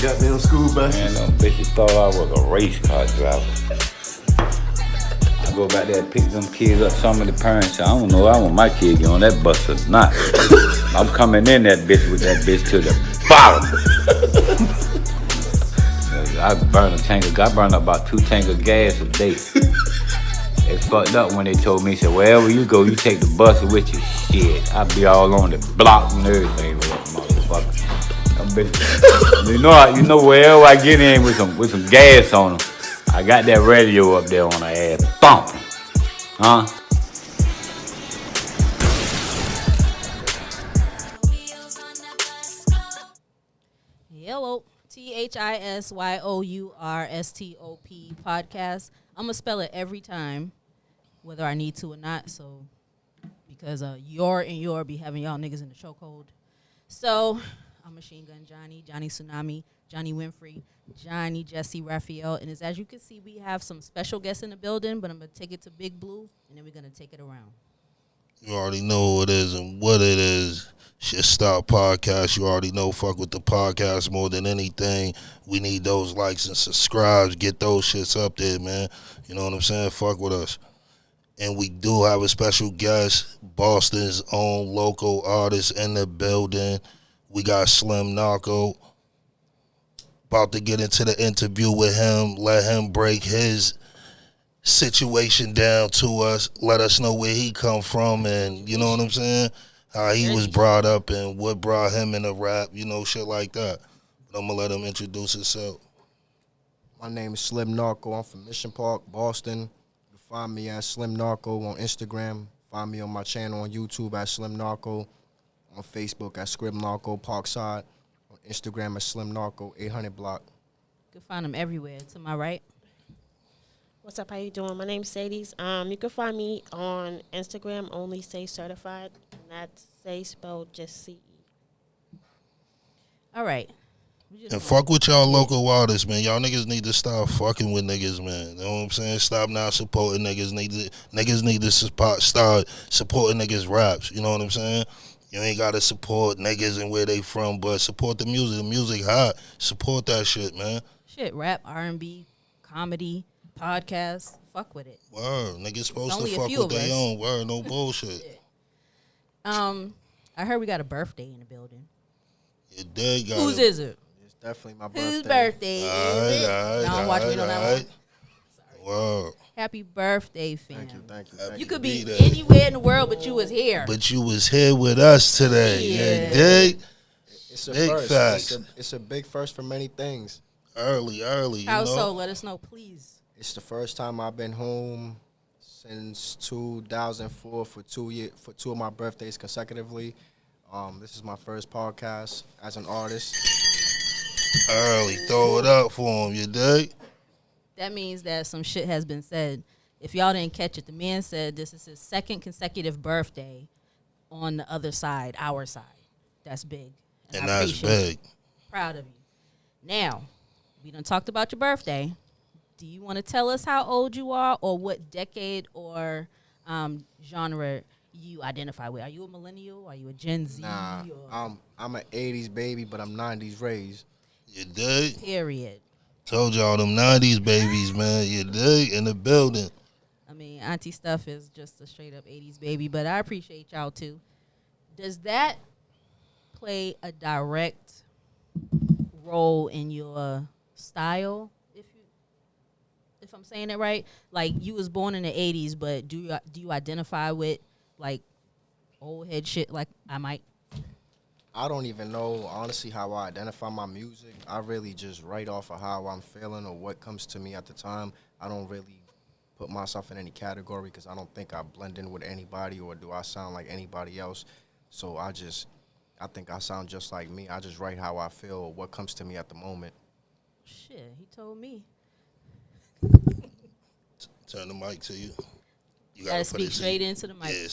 goddamn school buses. Man, them bitches thought I was a race car driver. I go back there and pick them kids up. Some of the parents say, I don't know, I want my kid to get on that bus or not. I'm coming in that bitch with that bitch to the bottom. I burn up about 2 tanks of gas a day. They fucked up when they told me, said, wherever you go, you take the bus with you. Shit, I be all on the block and everything with that motherfucker. Them bitches, you know wherever I get in with some gas on them, I got that radio up there on the ass. Thump. Huh? Hello, ThisYourStop podcast. I'm going to spell it every time, whether I need to or not. So, because your be having y'all niggas in the chokehold. So, I'm Machine Gun Johnny Tsunami, Johnny Winfrey, Johnny Jesse Raphael. And as you can see, we have some special guests in the building, but I'm going to take it to Big Blue, and then we're going to take it around. You already know who it is and what it is. ThisYourStop podcast. You already know, fuck with the podcast more than anything. We need those likes and subscribes. Get those shits up there, man. You know what I'm saying? Fuck with us. And we do have a special guest, Boston's own local artist in the building. We got Slim Narco. About to get into the interview with him. Let him break his situation down to us. Let us know where he come from and, you know what I'm saying? How he was brought up and what brought him into rap, you know, shit like that. But I'm going to let him introduce himself. My name is Slim Narco. I'm from Mission Park, Boston. You can find me at Slim Narco on Instagram. Find me on my channel on YouTube at Slim Narco. On Facebook at Scrib Narco Parkside. On Instagram at Slim Narco 800 Block. You can find them everywhere. To my right. What's up? How you doing? My name's Sadie's. You can find me on Instagram, only Say Certified. And that's Say spelled just C-E. All right. And fuck with y'all local artists, man. Y'all niggas need to stop fucking with niggas, man. You know what I'm saying? Stop not supporting niggas. Niggas need to start supporting niggas' raps. You know what I'm saying? You ain't got to support niggas and where they from, but support the music. The music hot. Support that shit, man. Shit, rap, R&B, comedy, podcast. Fuck with it. Word. Niggas supposed to only a fuck few with of their us. own. Word. No bullshit. I heard we got a birthday in the building. You dig? Whose is it? It's definitely my birthday. Whose birthday is it? Don't watch me on that one. Wow. Happy birthday, fam. Thank you. You could be there. anywhere in the world, but you was here. But you was here with us today. Yeah. You dig? It's a Big first. facts. It's a big first for many things. Early, you How know? so? Let us know, please. It's the first time I've been home since 2004 for 2 years, for 2 of my birthdays consecutively. This is my first podcast as an artist. Early. Throw it up for him, you dig? That means that some shit has been said. If y'all didn't catch it, the man said this is his second consecutive birthday on the other side, our side. That's big. And I that's appreciate big. it. Proud of you. Now, we done talked about your birthday. Do you want to tell us how old you are or what decade or genre you identify with? Are you a millennial? Are you a Gen Z? Nah, I'm an 80s baby, but I'm 90s raised. You dig? Period. Told y'all them 90s babies, man. You dig? In the building. I mean, Auntie Stuff is just a straight up 80s baby, but I appreciate y'all too. Does that play a direct role in your style? If I'm saying it right, like you was born in the 80s, but do you identify with like old head shit like I might? I don't even know, honestly, how I identify my music. I really just write off of how I'm feeling or what comes to me at the time. I don't really put myself in any category because I don't think I blend in with anybody or do I sound like anybody else. So I think I sound just like me. I just write how I feel or what comes to me at the moment. Shit, he told me. Turn the mic to you. You Gotta put speak it straight into the mic. Yeah,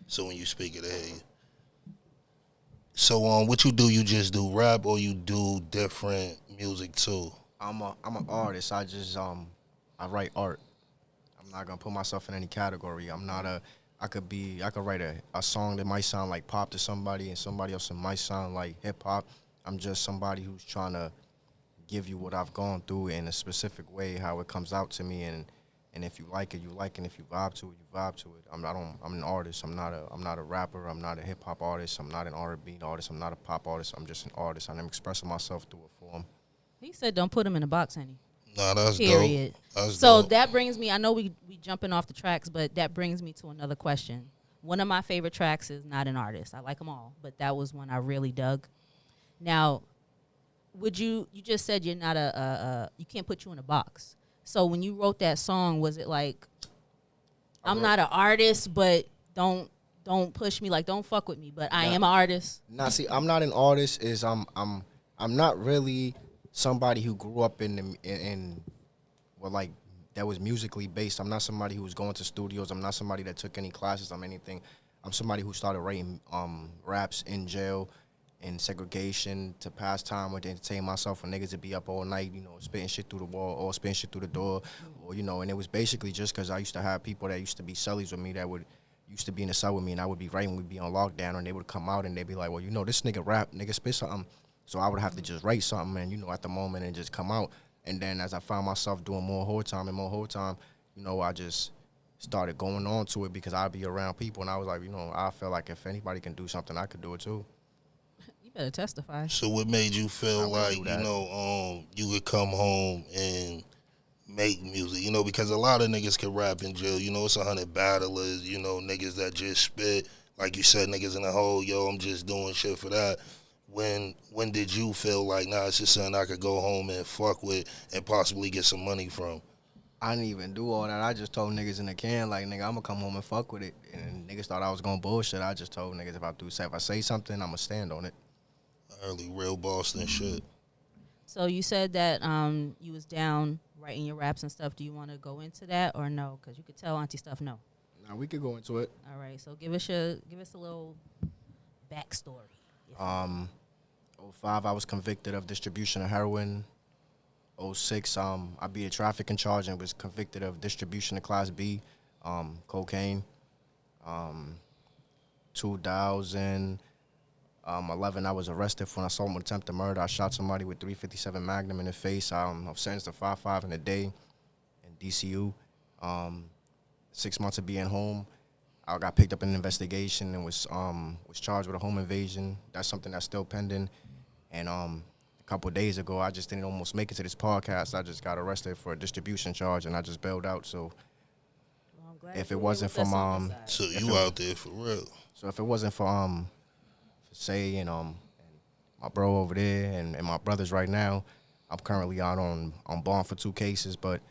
so when you speak it, I hear you. So what you do? You just do rap or you do different music too? I'm an artist. I just I write art. I'm not gonna put myself in any category. I could write a song that might sound like pop to somebody and somebody else it might sound like hip hop. I'm just somebody who's trying to give you what I've gone through in a specific way, how it comes out to me, and if you like it, you like it. And if you vibe to it, you vibe to it. I'm an artist. I'm not a rapper. I'm not a hip hop artist. I'm not an R&B artist. I'm not a pop artist. I'm just an artist. I'm expressing myself through a form. He said, "Don't put him in a box, honey." Nah, that's Period. dope. That's so dope. that brings me. I know we jumping off the tracks, but that brings me to another question. One of my favorite tracks is Not an Artist. I like them all, but that was one I really dug. Now, would you just said you're not you can't put you in a box. So when you wrote that song, was it like, I'm not an artist, but don't push me, like don't fuck with me, but I am an artist? Now, see, I'm not an artist. I'm not really somebody who grew up in well, like, that was musically based. I'm not somebody who was going to studios. I'm not somebody that took any classes on anything. I'm somebody who started writing raps in jail, in segregation, to pass time or to entertain myself, for niggas to be up all night, spitting shit through the wall or spitting shit through the door, or and it was basically just because I used to have people that used to be cellies with me that used to be in the cell with me, and I would be writing, we'd be on lockdown, and they would come out and they'd be like, well, this nigga rap, nigga spit something. So I would have to just write something, and at the moment, and just come out. And then as I found myself doing more whole time, I just started going on to it because I'd be around people, and I was like, I feel like if anybody can do something, I could do it too. You better testify. So what made you feel like, you could come home and make music? Because a lot of niggas can rap in jail. It's 100 battlers, niggas that just spit. Like you said, niggas in the hole, I'm just doing shit for that. When did you feel like, nah, it's just something I could go home and fuck with and possibly get some money from? I didn't even do all that. I just told niggas in the can, like, nigga, I'm going to come home and fuck with it. And niggas thought I was going to bullshit. I just told niggas if I say something, I'm going to stand on it. Early real Boston shit. So you said that you was down writing your raps and stuff. Do you want to go into that or no? Because you could tell Auntie stuff no. Now we could go into it. All right. So give us a little backstory. 05, I was convicted of distribution of heroin. 06, I beat a trafficking charge and was convicted of distribution of Class B, cocaine. 2011, I was arrested for an assault with attempted murder. I shot somebody with .357 Magnum in the face. I was sentenced to 5.5 in a day in DCU. 6 months of being home. I got picked up in an investigation and was charged with a home invasion. That's something that's still pending. And a couple of days ago, I just didn't almost make it to this podcast. I just got arrested for a distribution charge, and I just bailed out. So if it wasn't from so you out there for real. So if it wasn't for Say and my bro over there and my brothers right now, I'm currently out on bond for 2 cases, but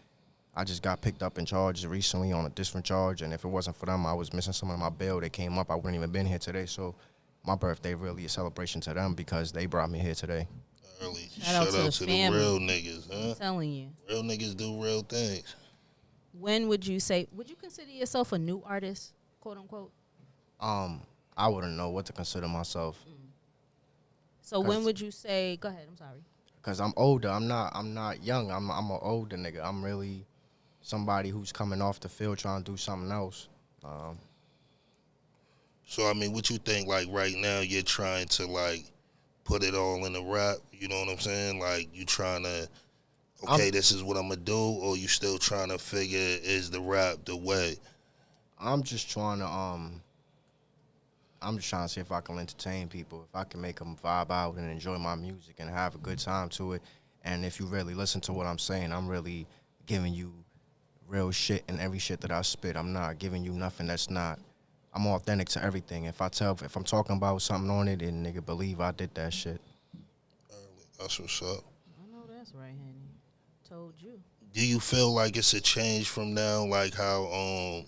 I just got picked up and charged recently on a different charge, and if it wasn't for them, I was missing some of my bail. They came up, I wouldn't even been here today. So my birthday really a celebration to them because they brought me here today. Early. Shout out to the real niggas, huh? I'm telling you. Real niggas do real things. When would you consider yourself a new artist, quote unquote? I wouldn't know what to consider myself. So when would you say, go ahead, I'm sorry. Because I'm older. I'm not young. I'm an older nigga. I'm really somebody who's coming off the field trying to do something else. So, I mean, what you think, like, right now you're trying to, like, put it all in the rap? You know what I'm saying? Like, you trying to, this is what I'm going to do, or you still trying to figure, is the rap the way? I'm just trying to see if I can entertain people, if I can make them vibe out and enjoy my music and have a good time to it. And if you really listen to what I'm saying, I'm really giving you real shit in every shit that I spit. I'm not giving you nothing that's not. I'm authentic to everything. If I'm talking about something on it, and nigga believe I did that shit. That's what's up. I know that's right, honey. Told you. Do you feel like it's a change from now, like how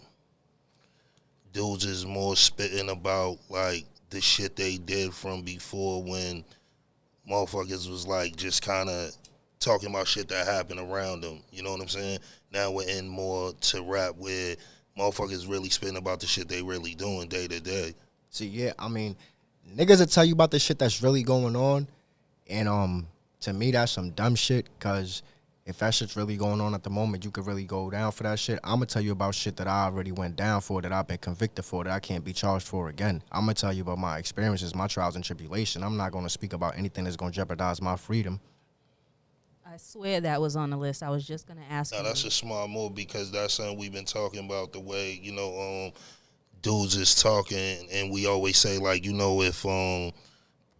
dudes is more spitting about like the shit they did from before when motherfuckers was like just kind of talking about shit that happened around them? You know what I'm saying? Now we're in more to rap where motherfuckers really spitting about the shit they really doing day to day. See, yeah, I mean, niggas will tell you about the shit that's really going on, and to me that's some dumb shit, because if that shit's really going on at the moment, you could really go down for that shit. I'm going to tell you about shit that I already went down for, that I've been convicted for, that I can't be charged for again. I'm going to tell you about my experiences, my trials and tribulation. I'm not going to speak about anything that's going to jeopardize my freedom. I swear that was on the list. I was just gonna ask Now you. that's a smart move because that's something we've been talking about. The way dudes is talking, and we always say like if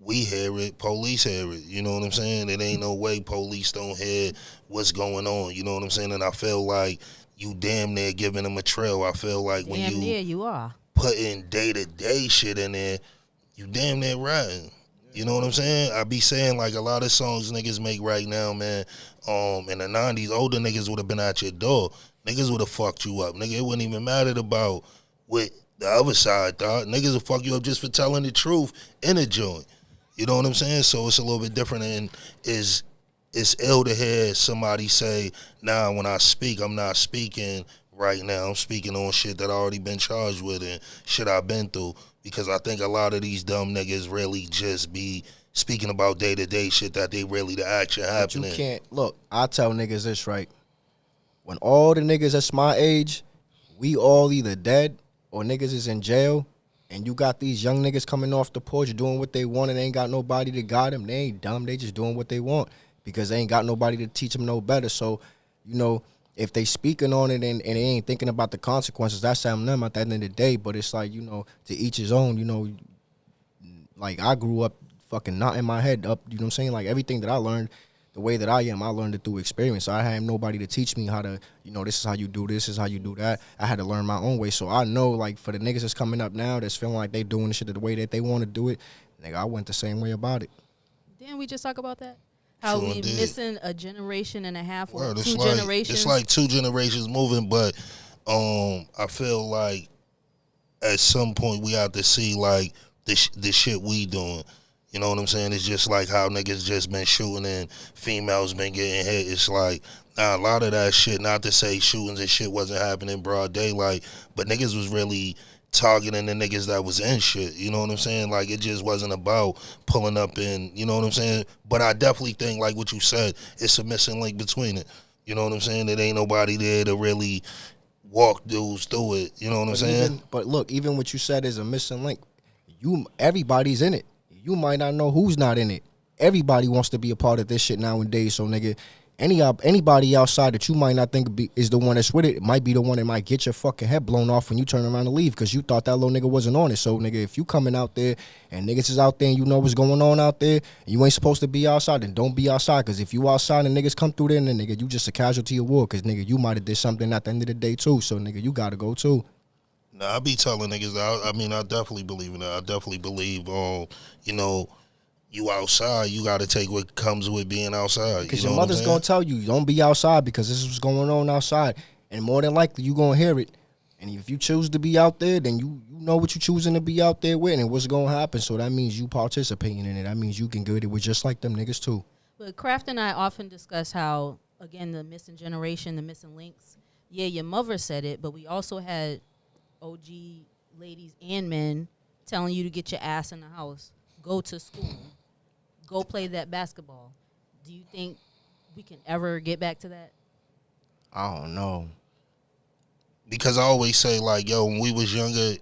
we hear it, police hear it. You know what I'm saying? It ain't no way police don't hear what's going on. You know what I'm saying? And I feel like you damn near giving them a trail. I feel like when Damn near you are. putting day-to-day shit in there, you damn near riding. You know what I'm saying? I be saying like a lot of songs niggas make right now, man. In the 90s, older niggas would have been at your door. Niggas would have fucked you up. Nigga, it wouldn't even matter about what the other side thought. Niggas will fuck you up just for telling the truth in a joint. You know what I'm saying? So it's a little bit different, and it's ill to hear somebody say, nah, when I speak, I'm not speaking right now. I'm speaking on shit that I already been charged with and shit I've been through. Because I think a lot of these dumb niggas really just be speaking about day-to-day shit that they really the action happening. But you can't, look, I tell niggas this, right? When all the niggas that's my age, we all either dead or niggas is in jail, and you got these young niggas coming off the porch doing what they want and they ain't got nobody to guide them. They ain't dumb. They just doing what they want because they ain't got nobody to teach them no better. So, if they speaking on it and they ain't thinking about the consequences, that's on them at the end of the day. But it's like, to each his own, like I grew up fucking not in my head up, you know what I'm saying? Like everything that I learned, the way that I am, I learned it through experience. So I had nobody to teach me how to, this is how you do this is how you do that. I had to learn my own way. So I know, like, for the niggas that's coming up now that's feeling like they doing the shit the way that they want to do it, nigga, I went the same way about it. Didn't we just talk about that? How Sure we did. missing a generation and a half or Word, two generations. It's like 2 generations moving, but I feel like at some point we have to see like the shit we doing. You know what I'm saying? It's just like how niggas just been shooting and females been getting hit. It's like, a lot of that shit, not to say shootings and shit wasn't happening in broad daylight, but niggas was really targeting the niggas that was in shit. You know what I'm saying? Like, it just wasn't about pulling up in, you know what I'm saying? But I definitely think, like what you said, it's a missing link between it. You know what I'm saying? There ain't nobody there to really walk dudes through it. You know what I'm saying? But look, even what you said is a missing link. Everybody's in it. You might not know who's not in it. Everybody wants to be a part of this shit nowadays. So, nigga, anybody outside that you might not think is the one that's with it might be the one that might get your fucking head blown off when you turn around and leave because you thought that little nigga wasn't on it. So, nigga, if you coming out there and niggas is out there and you know what's going on out there and you ain't supposed to be outside, then don't be outside. Because if you outside and niggas come through there, then, nigga, you just a casualty of war because, nigga, you might have did something at the end of the day, too. So, nigga, you got to go, too. Nah, I be telling niggas that. I mean, I definitely believe in that. I definitely believe, you outside, you got to take what comes with being outside. Because you know your mother's going to tell you, don't be outside because this is what's going on outside. And more than likely, you going to hear it. And if you choose to be out there, then you know what you're choosing to be out there with and what's going to happen. So that means you participating in it. That means you can get it with just like them niggas, too. But Kraft and I often discuss how, again, the missing generation, the missing links. Yeah, your mother said it, but we also had OG ladies and men telling you to get your ass in the house, go to school, go play that basketball. Do you think we can ever get back to that? I don't know. Because I always say, like, yo, when we was younger,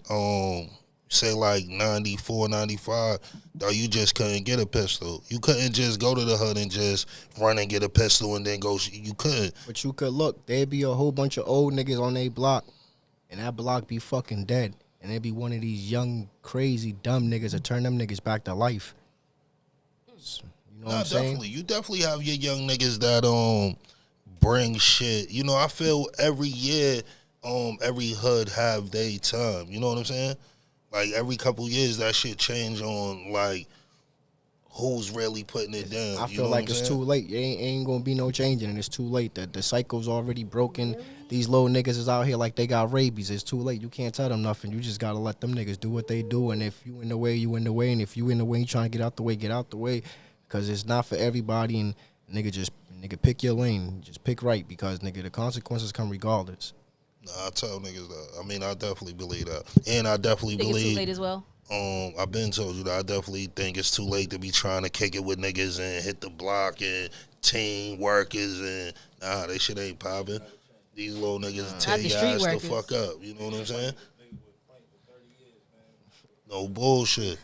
say like 94, 95, though, you just couldn't get a pistol. You couldn't just go to the hood and just run and get a pistol and then go. You couldn't. But you could look. There'd be a whole bunch of old niggas on their block, and that block be fucking dead. And there'd be one of these young, crazy, dumb niggas that turn them niggas back to life. You know what I'm saying? Definitely. You definitely have your young niggas that bring shit. You know, I feel every year, every hood have their time. You know what I'm saying? Like, every couple years, that shit change on, like, who's really putting it down. I feel like it's too late. It ain't gonna be no changing, and it's too late. The cycle's already broken. These little niggas is out here like they got rabies. It's too late. You can't tell them nothing. You just gotta let them niggas do what they do. And if you in the way, you in the way. And if you in the way, you trying to get out the way, get out the way. Because it's not for everybody. And nigga, pick your lane. Just pick right. Because, nigga, the consequences come regardless. Nah, I tell niggas that. I mean, I definitely believe that. And I definitely Think believe. it's too late as well? I've been told you that I definitely think it's too late to be trying to kick it with niggas and hit the block and team workers and nah, that shit ain't popping. These little niggas tear your ass the fuck up. You know what I'm saying? No bullshit.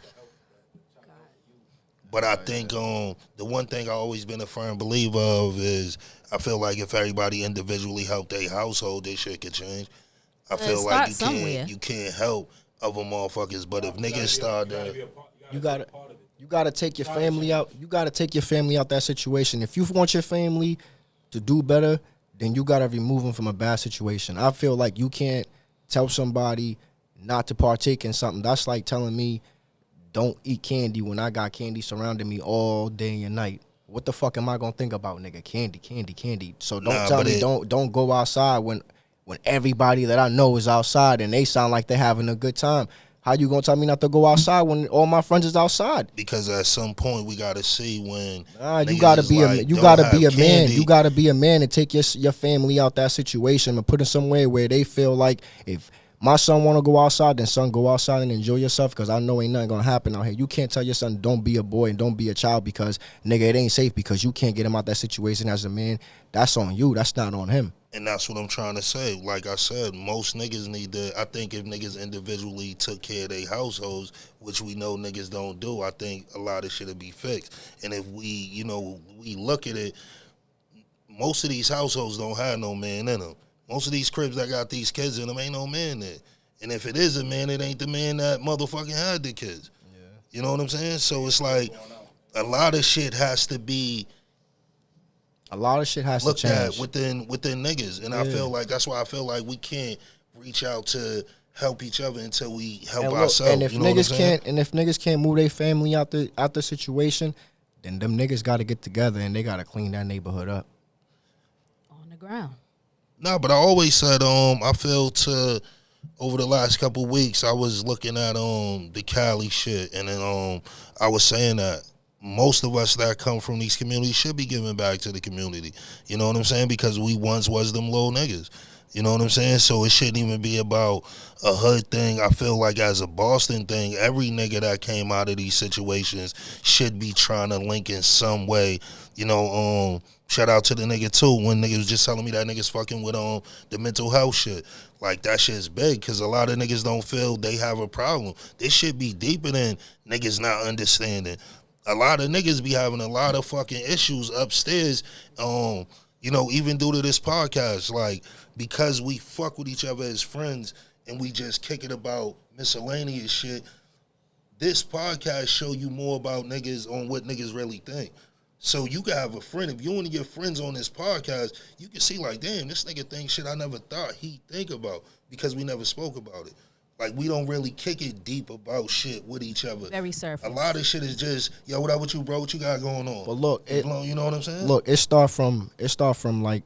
But I think the one thing I always been a firm believer of is I feel like if everybody individually helped their household, this shit could change. I feel like you can't help other motherfuckers, but if niggas start to you gotta take your family out. You gotta take your family out that situation. If you want your family to do better, then you gotta remove them from a bad situation. I feel like you can't tell somebody not to partake in something. That's like telling me don't eat candy when I got candy surrounding me all day and night. What the fuck am I gonna think about, nigga? Candy, candy, candy. So don't tell me don't go outside when everybody that I know is outside and they sound like they're having a good time. How you gonna tell me not to go outside when all my friends is outside? Because at some point we gotta see when you gotta be a man. You gotta be a man and take your family out that situation and put it somewhere where they feel like if my son want to go outside, then son, go outside and enjoy yourself because I know ain't nothing going to happen out here. You can't tell your son don't be a boy and don't be a child because, nigga, it ain't safe because you can't get him out that situation as a man. That's on you. That's not on him. And that's what I'm trying to say. Like I said, most niggas need to, I think if niggas individually took care of their households, which we know niggas don't do, I think a lot of shit would be fixed. And if we look at it, most of these households don't have no man in them. Most of these cribs that got these kids in them ain't no man there. And if it is a man, it ain't the man that motherfucking had the kids. Yeah. You know what I'm saying? So it's like a lot of shit has to be looked at within niggas. And I feel like that's why I feel like we can't reach out to help each other until we help ourselves. And if niggas can't move their family out the situation, then them niggas gotta get together and they gotta clean that neighborhood up. On the ground. No, but I always said, I feel over the last couple weeks, I was looking at the Cali shit, and then I was saying that most of us that come from these communities should be giving back to the community. You know what I'm saying? Because we once was them little niggas. You know what I'm saying? So it shouldn't even be about a hood thing. I feel like as a Boston thing, every nigga that came out of these situations should be trying to link in some way. You know, shout out to the nigga too when niggas was just telling me that niggas fucking with the mental health shit. Like that shit's big because a lot of niggas don't feel they have a problem. This shit be deeper than niggas not understanding. A lot of niggas be having a lot of fucking issues upstairs, even due to this podcast. Like, because we fuck with each other as friends and we just kick it about miscellaneous shit, this podcast show you more about niggas on what niggas really think. So you can have a friend. If you want to get friends on this podcast, you can see like, damn, this nigga thinks shit I never thought he'd think about because we never spoke about it. Like, we don't really kick it deep about shit with each other. Very surface. A lot of shit is just, yo, what up with you, bro? What you got going on? But look, you know what I'm saying? Look, it start from like,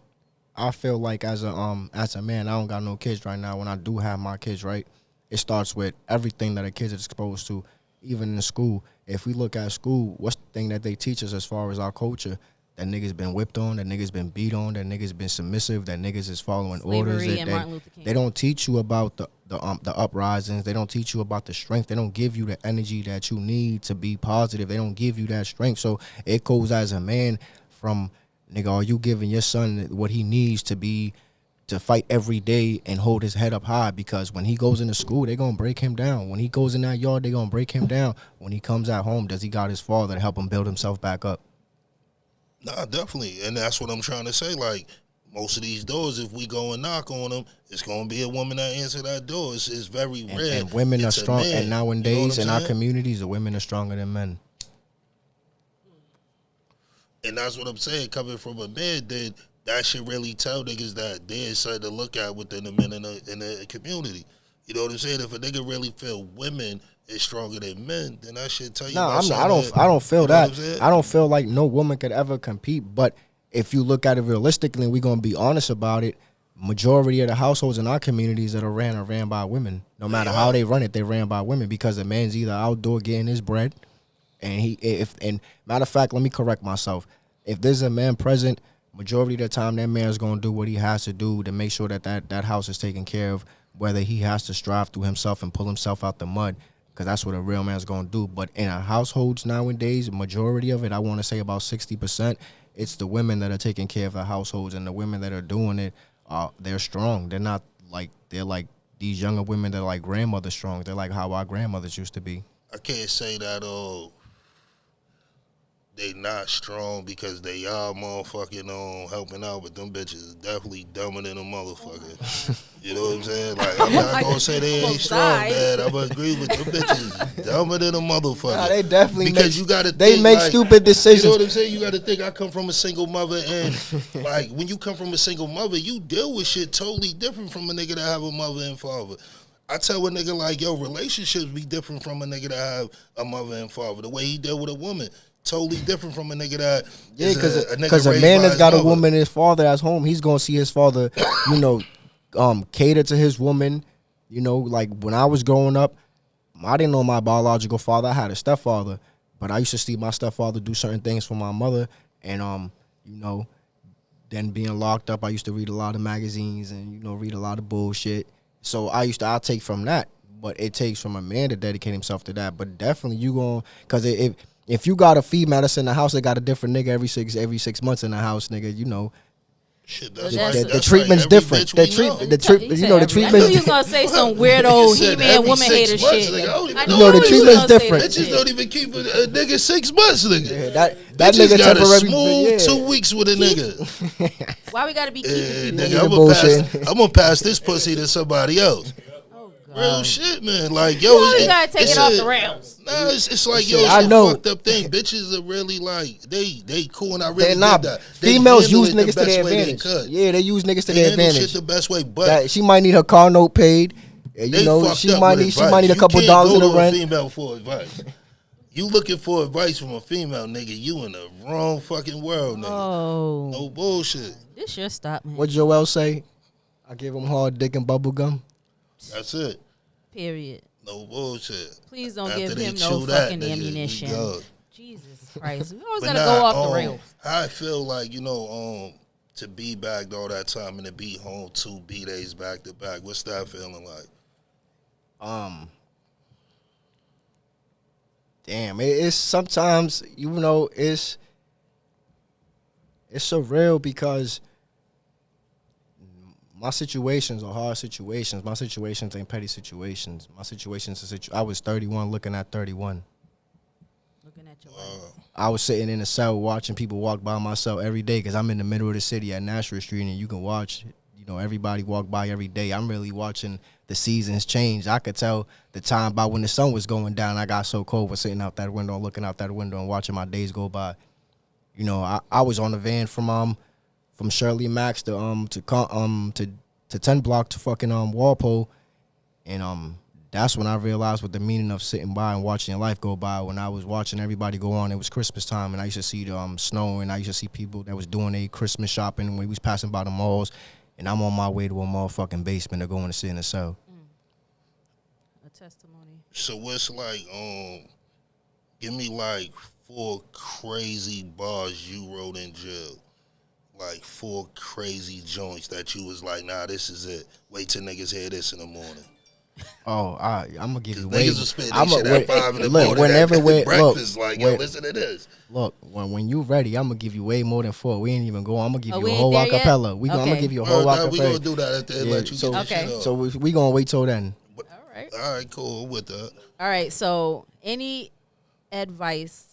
I feel like as a man, I don't got no kids right now. When I do have my kids, right, it starts with everything that a kid is exposed to, even in school. If we look at school, what's the thing that they teach us as far as our culture? That niggas been whipped on, that niggas been beat on, that niggas been submissive, that niggas is following orders. They don't teach you about the uprisings. They don't teach you about the strength. They don't give you the energy that you need to be positive. They don't give you that strength. So it goes as a man from, nigga, are you giving your son what he needs to fight every day and hold his head up high? Because when he goes into school, they're going to break him down. When he goes in that yard, they're going to break him down. When he comes at home, does he got his father to help him build himself back up? Nah, definitely. And that's what I'm trying to say. Like, most of these doors, if we go and knock on them, it's going to be a woman that answer that door. It's very rare. And women are strong. And nowadays, in our communities, the women are stronger than men. And that's what I'm saying. Coming from a man, then that should really tell niggas that there's something to look at within the men in the community. You know what I'm saying? If a nigga really feel women is stronger than men, then I should tell you. No, I don't feel that. I don't feel like no woman could ever compete. But if you look at it realistically, and we're gonna be honest about it, majority of the households in our communities that are ran by women. No matter how they run it, they ran by women because the man's either outdoor getting his bread, and matter of fact, let me correct myself. If there's a man present, majority of the time that man's gonna do what he has to do to make sure that house is taken care of, whether he has to strive through himself and pull himself out the mud. Because that's what a real man's going to do. But in our households nowadays, majority of it, I want to say about 60%, it's the women that are taking care of the households. And the women that are doing it, they're strong. They're not like, they're like these younger women that are like grandmother strong. They're like how our grandmothers used to be. I can't say that they not strong because they are motherfucking helping out, but them bitches is definitely dumber than a motherfucker. You know what I'm saying? Like, I'm not gonna say they ain't strong, Dad. I'm gonna agree with them bitches dumber than a motherfucker. Nah, they definitely because you gotta they think, make like, stupid decisions. You know what I'm saying? You gotta think I come from a single mother, and like when you come from a single mother, you deal with shit totally different from a nigga that have a mother and father. I tell a nigga like, yo, relationships be different from a nigga that have a mother and father. The way he deal with a woman, totally different from a nigga that because a man that's got a woman and his father that's home, he's gonna see his father, cater to his woman. Like when I was growing up, I didn't know my biological father. I had a stepfather, but I used to see my stepfather do certain things for my mother, and then being locked up, I used to read a lot of magazines and read a lot of bullshit. So I take from that, but it takes from a man to dedicate himself to that. But definitely because if you got a female that's in the house that got a different nigga every 6 months in the house, nigga, shit, the treatment's different. The treatment. I knew you was gonna say some weirdo He-Man woman hater shit. The treatment's different. Bitches don't even keep a nigga 6 months, nigga. Yeah, that bitches nigga got temporary. a smooth 2 weeks with a nigga. Why we gotta be keeping Nigga, I'm gonna pass this pussy to somebody else. Oh God. Real shit, man. Like, yo, you gotta take it off the rails. Nah, it's like, yo, I it's a know. fucked up thing. Bitches are really like, they cool, and I really They're not. dig that. Females handle use it the niggas to best their way they advantage. could. Yeah, they use niggas to They their handle advantage. shit the best way, but That she might need her car note paid. And, they fucked she up might with need advice. a couple you dollars can't in go the to rent. a female for advice. You looking for advice from a female, nigga, you in the wrong fucking world, nigga. Oh, No bullshit. this your stop, man. What Joel say? I give him hard dick and bubble gum. That's it. Period. No bullshit. Please don't After give they him no chew that, fucking nigga, we ammunition. go. Jesus Christ, we always But gotta go off the rails. I feel like, to be back all that time and to be home 2 B-days back to back, what's that feeling like? Damn, it's sometimes, it's surreal because my situations are hard situations. My situations ain't petty situations. My situations are I was 31 looking at 31. Looking at your life. I was sitting in a cell watching people walk by my cell every day because I'm in the middle of the city at Nashville Street, and you can watch, everybody walk by every day. I'm really watching the seasons change. I could tell the time by when the sun was going down. I got so cold was sitting out that window, looking out that window and watching my days go by. I was on the van from Shirley Max to 10 block to fucking Walpole, and that's when I realized what the meaning of sitting by and watching your life go by. When I was watching everybody go on, it was Christmas time, and I used to see the snow, and I used to see people that was doing their Christmas shopping when we was passing by the malls, and I'm on my way to a motherfucking basement to go in to sit in the cell. A testimony. So what's like, give me like 4 crazy bars you wrote in jail. Like 4 crazy joints that you was like, nah, this is it. Wait till niggas hear this in the morning. Oh, I'm gonna give you. Niggas will spit that shit at 5 in the morning. Whenever breakfast, listen to this. Look, when you ready, I'm gonna give you way more than 4. We ain't even going. I'm gonna give you we a ain't whole there yet? acapella. I'm Okay. gonna give you a whole acapella. We gonna do that after they let you so, get this shit off. So we gonna wait till then. All right. All right, cool with that. All right. So, any advice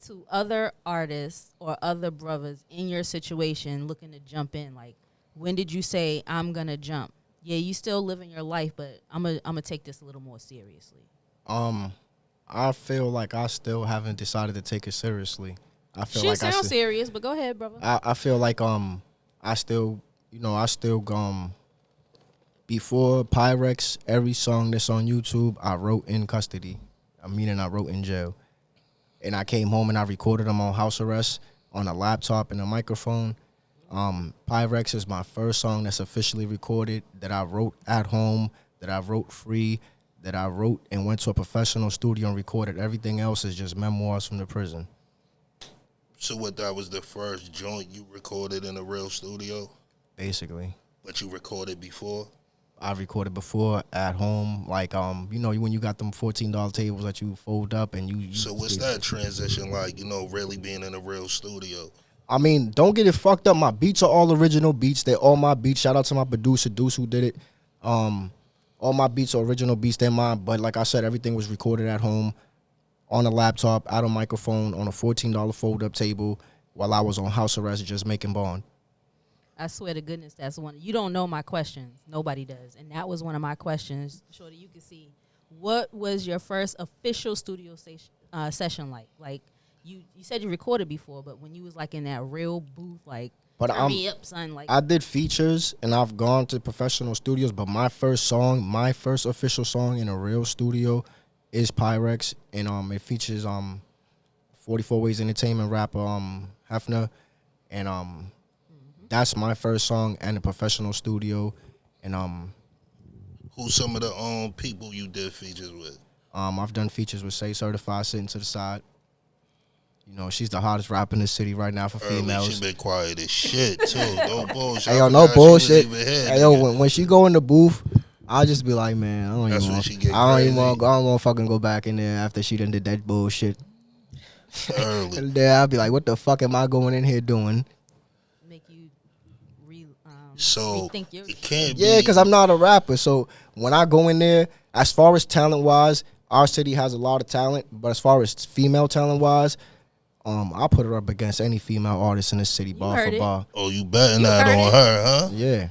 to other artists or other brothers in your situation looking to jump in? Like, when did you say, I'm gonna jump? Yeah, you still living your life, but I'm gonna take this a little more seriously. I feel like I still haven't decided to take it seriously. I feel like sound serious, but go ahead, brother. I feel like I still before Pyrex, every song that's on YouTube I wrote in custody. I wrote in jail. And I came home and I recorded them on house arrest on a laptop and a microphone. Pyrex is my first song that's officially recorded that I wrote at home, that I wrote free, that I wrote and went to a professional studio and recorded. Everything else is just memoirs from the prison. So what, that was the first joint you recorded in a real studio? Basically. But you recorded before? I recorded before at home, like when you got them $14 tables that you fold up and you So what's that transition like, really being in a real studio? I mean, don't get it fucked up. My beats are all original beats. They're all my beats. Shout out to my producer, Deuce, who did it. All my beats are original beats. They're mine. But like I said, everything was recorded at home on a laptop, out of microphone, on a $14 fold-up table while I was on house arrest just making bond. I swear to goodness, that's one. You don't know my questions. Nobody does. And that was one of my questions. Shorty, you can see. What was your first official studio session like? Like, you said you recorded before, but when you was, like, in that real booth, like, turn me up, son. Like, I did features, and I've gone to professional studios, but my first official song in a real studio is Pyrex, and it features 44 Ways Entertainment rapper Hefner, and that's my first song in a professional studio, and Who's some of the people you did features with? I've done features with Say Certified, Sitting to the Side. You know, she's the hottest rapper in the city right now for females. She been quiet as shit too. No bullshit. Hey yo, no bullshit. Hey yo, when she go in the booth, I'll just be like, man, I don't even want to fucking go back in there after she done did that bullshit. Early. And then I'll be like, what the fuck am I going in here doing? make you so rethink your it can't be. Yeah, because I'm not a rapper. So when I go in there, as far as talent wise, our city has a lot of talent. But as far as female talent wise, I'll put her up against any female artist in the city, bar for bar. Oh, you betting that on her, huh? Yeah.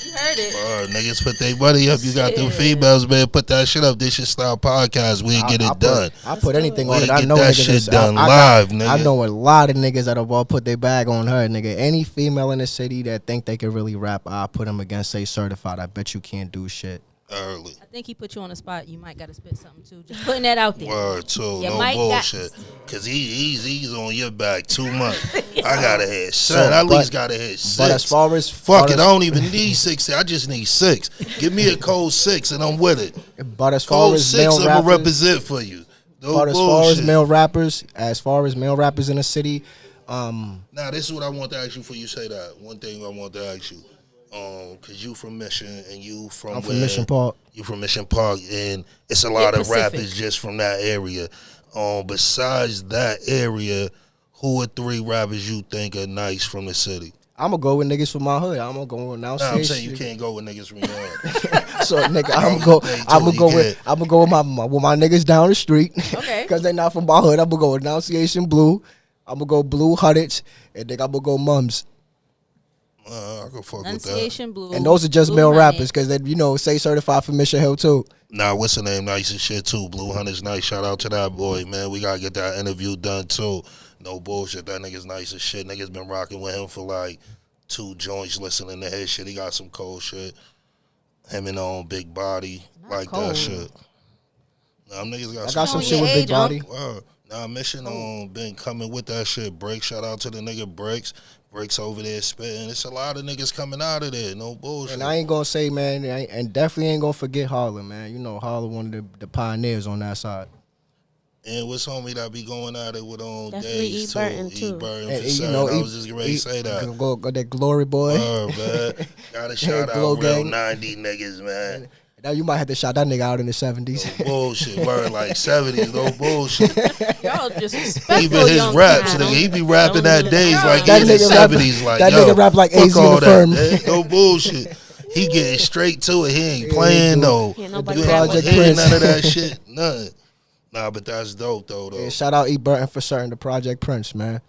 You heard it. Niggas put their money up. You got them females, man. Put that shit up. ThisYourStop podcast. We get it done. I put anything on it. I know that shit done live, nigga. I know a lot of niggas that have all put their bag on her, nigga. Any female in the city that think they can really rap, I put them against Say Certified. I bet you can't do shit. Early. I think he put you on the spot. You might got to spit something too. Just putting that out there. Word too. No bullshit. Cause he's on your back too much. I gotta hit seven. At least gotta hit 6. But as far as fuck it, I don't even need 6. I just need 6. Give me a cold 6 and I'm with it. But as far cold as 6, male I'm rappers, gonna represent for you. No but bullshit. as far as male rappers in the city, now this is what I want to ask you before you say that. One thing I want to ask you. Cause you from Mission and you from I'm from Mission Park. You from Mission Park, and it's a lot of rappers just from that area. Besides that area, who are 3 rappers you think are nice from the city? I'm gonna go with niggas from my hood. I'm gonna go with now. Nah, I'm saying you can't go with niggas from your hood. So nigga, I'm gonna go with my niggas down the street. Okay. Cause they not from my hood. I'm gonna go with Enunciation Blue. I'm gonna go Blue Huddage, and nigga, I'm gonna go Mums. I can fuck Enunciation with Blue. And those are just Blue male Honey. rappers, cause they Say Certified for Mission Hill too. Nah, what's the name? Nice as shit too. Blue Hunter's nice. Shout out to that boy, man. We gotta get that interview done too. No bullshit. That nigga's nice as shit. Niggas been rocking with him for like 2 joints, listening to his shit. He got some cold shit. Him and Big Body, Not like cold. that shit. Nah, them niggas got I got some on shit your with Big age, Body. Wow. Nah, Mission been coming with that shit. Break, shout out to the nigga Breaks. Breaks over there spitting. It's a lot of niggas coming out of there. No bullshit. And I ain't gonna say, man, and definitely ain't gonna forget Harlem, man. You know, Harlem one of the pioneers on that side. And what's homie that be going at it with on Definitely days E. too? Burton, too. E. Burton And, for you certain. know, I was just ready to say that. Go that Glory Boy. Man. Gotta shout Glow out real Gang. 90 niggas, man. Now you might have to shout that nigga out in the 70s. No bullshit. Word like 70s, no bullshit. Y'all disrespectful. Even his young raps, people. nigga, he be rapping that days like That in the nigga rap- 70s. Like, that yo, nigga rap like fuck AZ in all the that, Firm. man. No bullshit. He getting straight to it. He ain't playing no. Yeah, You nobody ain't Project hearing Prince. none of that shit. Nothing. Nah, but that's dope though. Yeah, shout out E. Burton for certain, the Project Prince, man.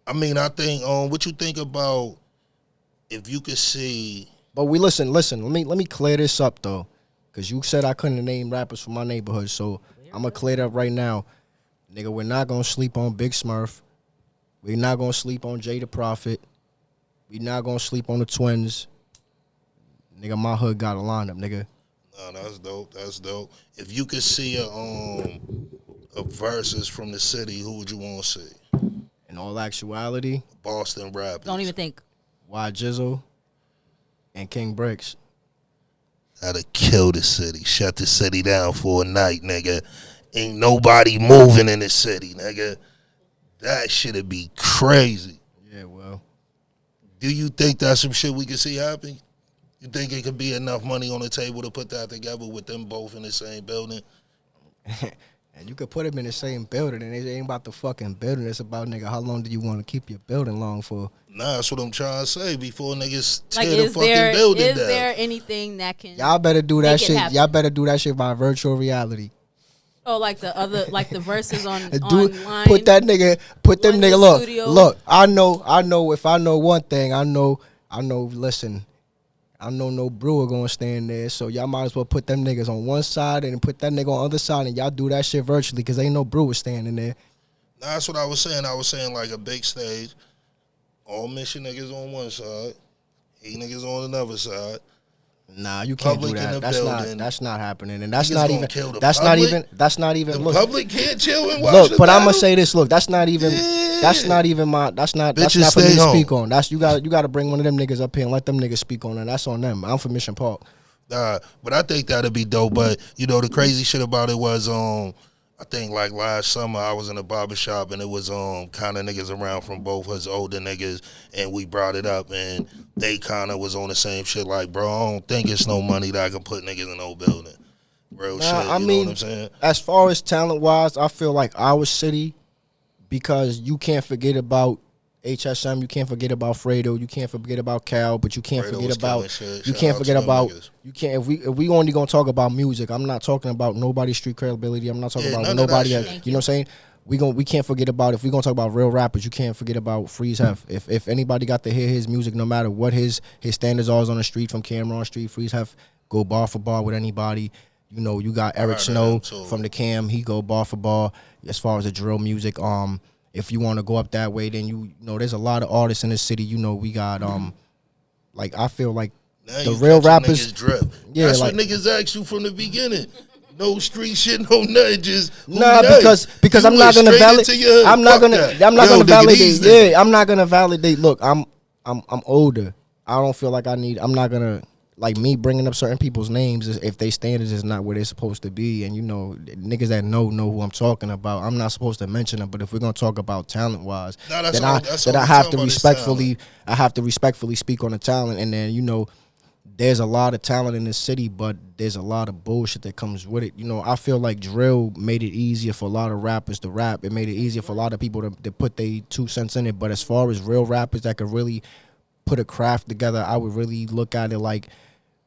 I mean, I think what you think about if you could see. But we listen. Let me clear this up though, because you said I couldn't name rappers from my neighborhood, so I'm gonna clear it up right now, nigga. We're not gonna sleep on Big Smurf. We're not gonna sleep on Jay the Prophet. We're not gonna sleep on the Twins. Nigga, my hood got a lineup, nigga. No, that's dope. That's dope. If you could see a verses from the city, who would you want to see? In all actuality, Boston rappers. Don't even think. Y Jizzle and King Bricks. That'd kill the city. Shut the city down for a night, nigga. Ain't nobody moving in the city, nigga. That shit'd be crazy. Yeah, well. Do you think that's some shit we could see happen? You think it could be enough money on the table to put that together with them both in the same building? And you could put them in the same building, and it ain't about the fucking building. It's about, nigga, how long do you want to keep your building long for? Nah, that's what I'm trying to say. Before niggas Like, tear the fucking building is down. there anything that can? Y'all better do that Make it shit. happen. Y'all better do that shit by virtual reality. Oh, like the verses on Dude, online. put them nigga. Studio. Look. I know. If I know one thing, I know. Listen, I know no brewer gonna stand there, so y'all might as well put them niggas on one side and put that nigga on the other side, and y'all do that shit virtually, cause ain't no brewer standing there. That's what I was saying. I was saying like a big stage, all Mission niggas on one side, he niggas on another side. Nah, you can't Public do in that. the That's not happening, and that's Niggas not gonna even. kill the That's public? not even. The Look, public can't chill and watch look, the but I'm battle? gonna say this. Look, that's not even. Yeah. That's not even my. That's not Bitches for me stay to home. speak on. That's you got to bring one of them niggas up here and let them niggas speak on it. That's on them. I'm from Mission Park. But I think that'd be dope. But you know, the crazy shit about it was I think like last summer I was in a barbershop and it was kind of niggas around from both his older niggas, and we brought it up and they kind of was on the same shit like, bro, I don't think it's no money that I can put niggas in no building. Real shit, I you mean, know what I'm saying? as far as talent wise, I feel like our city, because you can't forget about HSM, you can't forget about Fredo, you can't forget about Cal, but you can't Fredo forget was about killing shit. you Shout can't out forget to them about niggas. you can't if we only gonna talk about music. I'm not talking about nobody's street credibility. I'm not talking Yeah, about none of that nobody. shit. You know what I'm saying? We can't forget about, if we gonna talk about real rappers, you can't forget about Freeze Hef. If anybody got to hear his music, no matter what his standards are on the street, from camera on street, Freeze Hef go bar for bar with anybody. You know, you got Eric Right, Snow him too. from the Cam. He go bar for bar as far as the drill music. If you want to go up that way, then you know there's a lot of artists in the city. You know, we got like I feel like Now the you real catching rappers. niggas drip. Yeah, That's like- what niggas asked you from the beginning. No street shit, no nothing. Just who Nah, nice? because You I'm not went gonna straight validate. into your hood. I'm not Fuck gonna. that. I'm not Yo, gonna nigga, validate. these niggas. Yeah, I'm not gonna validate. Look, I'm older. I don't feel like I need. I'm not gonna like me bringing up certain people's names if they standards is not where they're supposed to be. And you know, niggas that know who I'm talking about. I'm not supposed to mention them. But if we're gonna talk about talent wise, Nah, that's then all- I that's then all I we have talking to about is respectfully. I have to respectfully speak on the talent, and then you know. There's a lot of talent in this city, but there's a lot of bullshit that comes with it. You know, I feel like drill made it easier for a lot of rappers to rap. It made it easier for a lot of people to put their 2 cents in it. But as far as real rappers that could really put a craft together, I would really look at it like,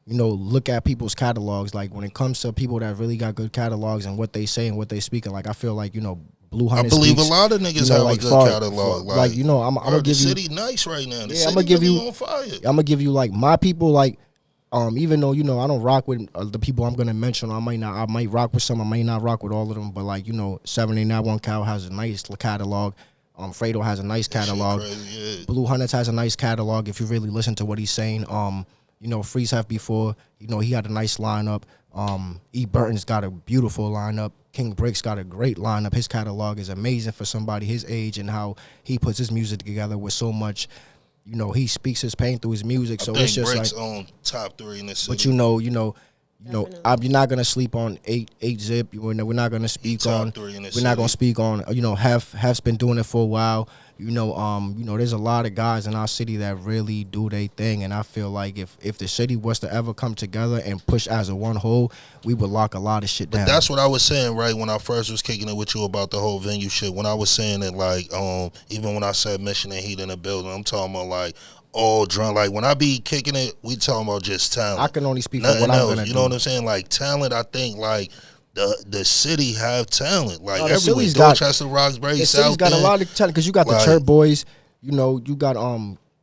you know, look at people's catalogs. Like when it comes to people that really got good catalogs and what they say and what they speaking, like I feel like, you know, Blue I Hunter believe speaks, a lot of niggas you know, have like a good far- catalog. far- like, you know, I'm gonna the give you. city nice right now. The Yeah, city I'ma give really you- on fire. I'm gonna give you like my people, like even though you know I don't rock with the people I'm gonna mention, I might rock with some, I might not rock with all of them, but like you know 789 Cal has a nice catalog, Fredo has a nice That shit catalog, crazy, yeah. Blue Hunters has a nice catalog if you really listen to what he's saying. You know, Freeze Hef before, you know, he had a nice lineup. E. Burton's got a beautiful lineup. King Brick's got a great lineup. His catalog is amazing for somebody his age and how he puts his music together with so much. You know, he speaks his pain through his music, so I think it's just Brick's like. on top 3 in the city. But you know, Definitely. you're not gonna sleep on eight zip. We're not gonna speak top on. 3 in the We're not gonna city. speak on. You know, Hef's been doing it for a while. You know, there's a lot of guys in our city that really do their thing, and I feel like if the city was to ever come together and push as a one whole, we would lock a lot of shit down. That's what I was saying, right, when I first was kicking it with you about the whole venue shit. When I was saying that, like, even when I said Mission and Heat in the building, I'm talking about, like, all drunk. Like, when I be kicking it, we talking about just talent. I can only speak for Nothing what I'm else. gonna You do. know what I'm saying? Like, talent, I think, like, the city have talent. Like, No, the everywhere. city's got- Dorchester, Roxbury, The South city's got a End. lot of talent because you got the Like- Church Boys. You know, you got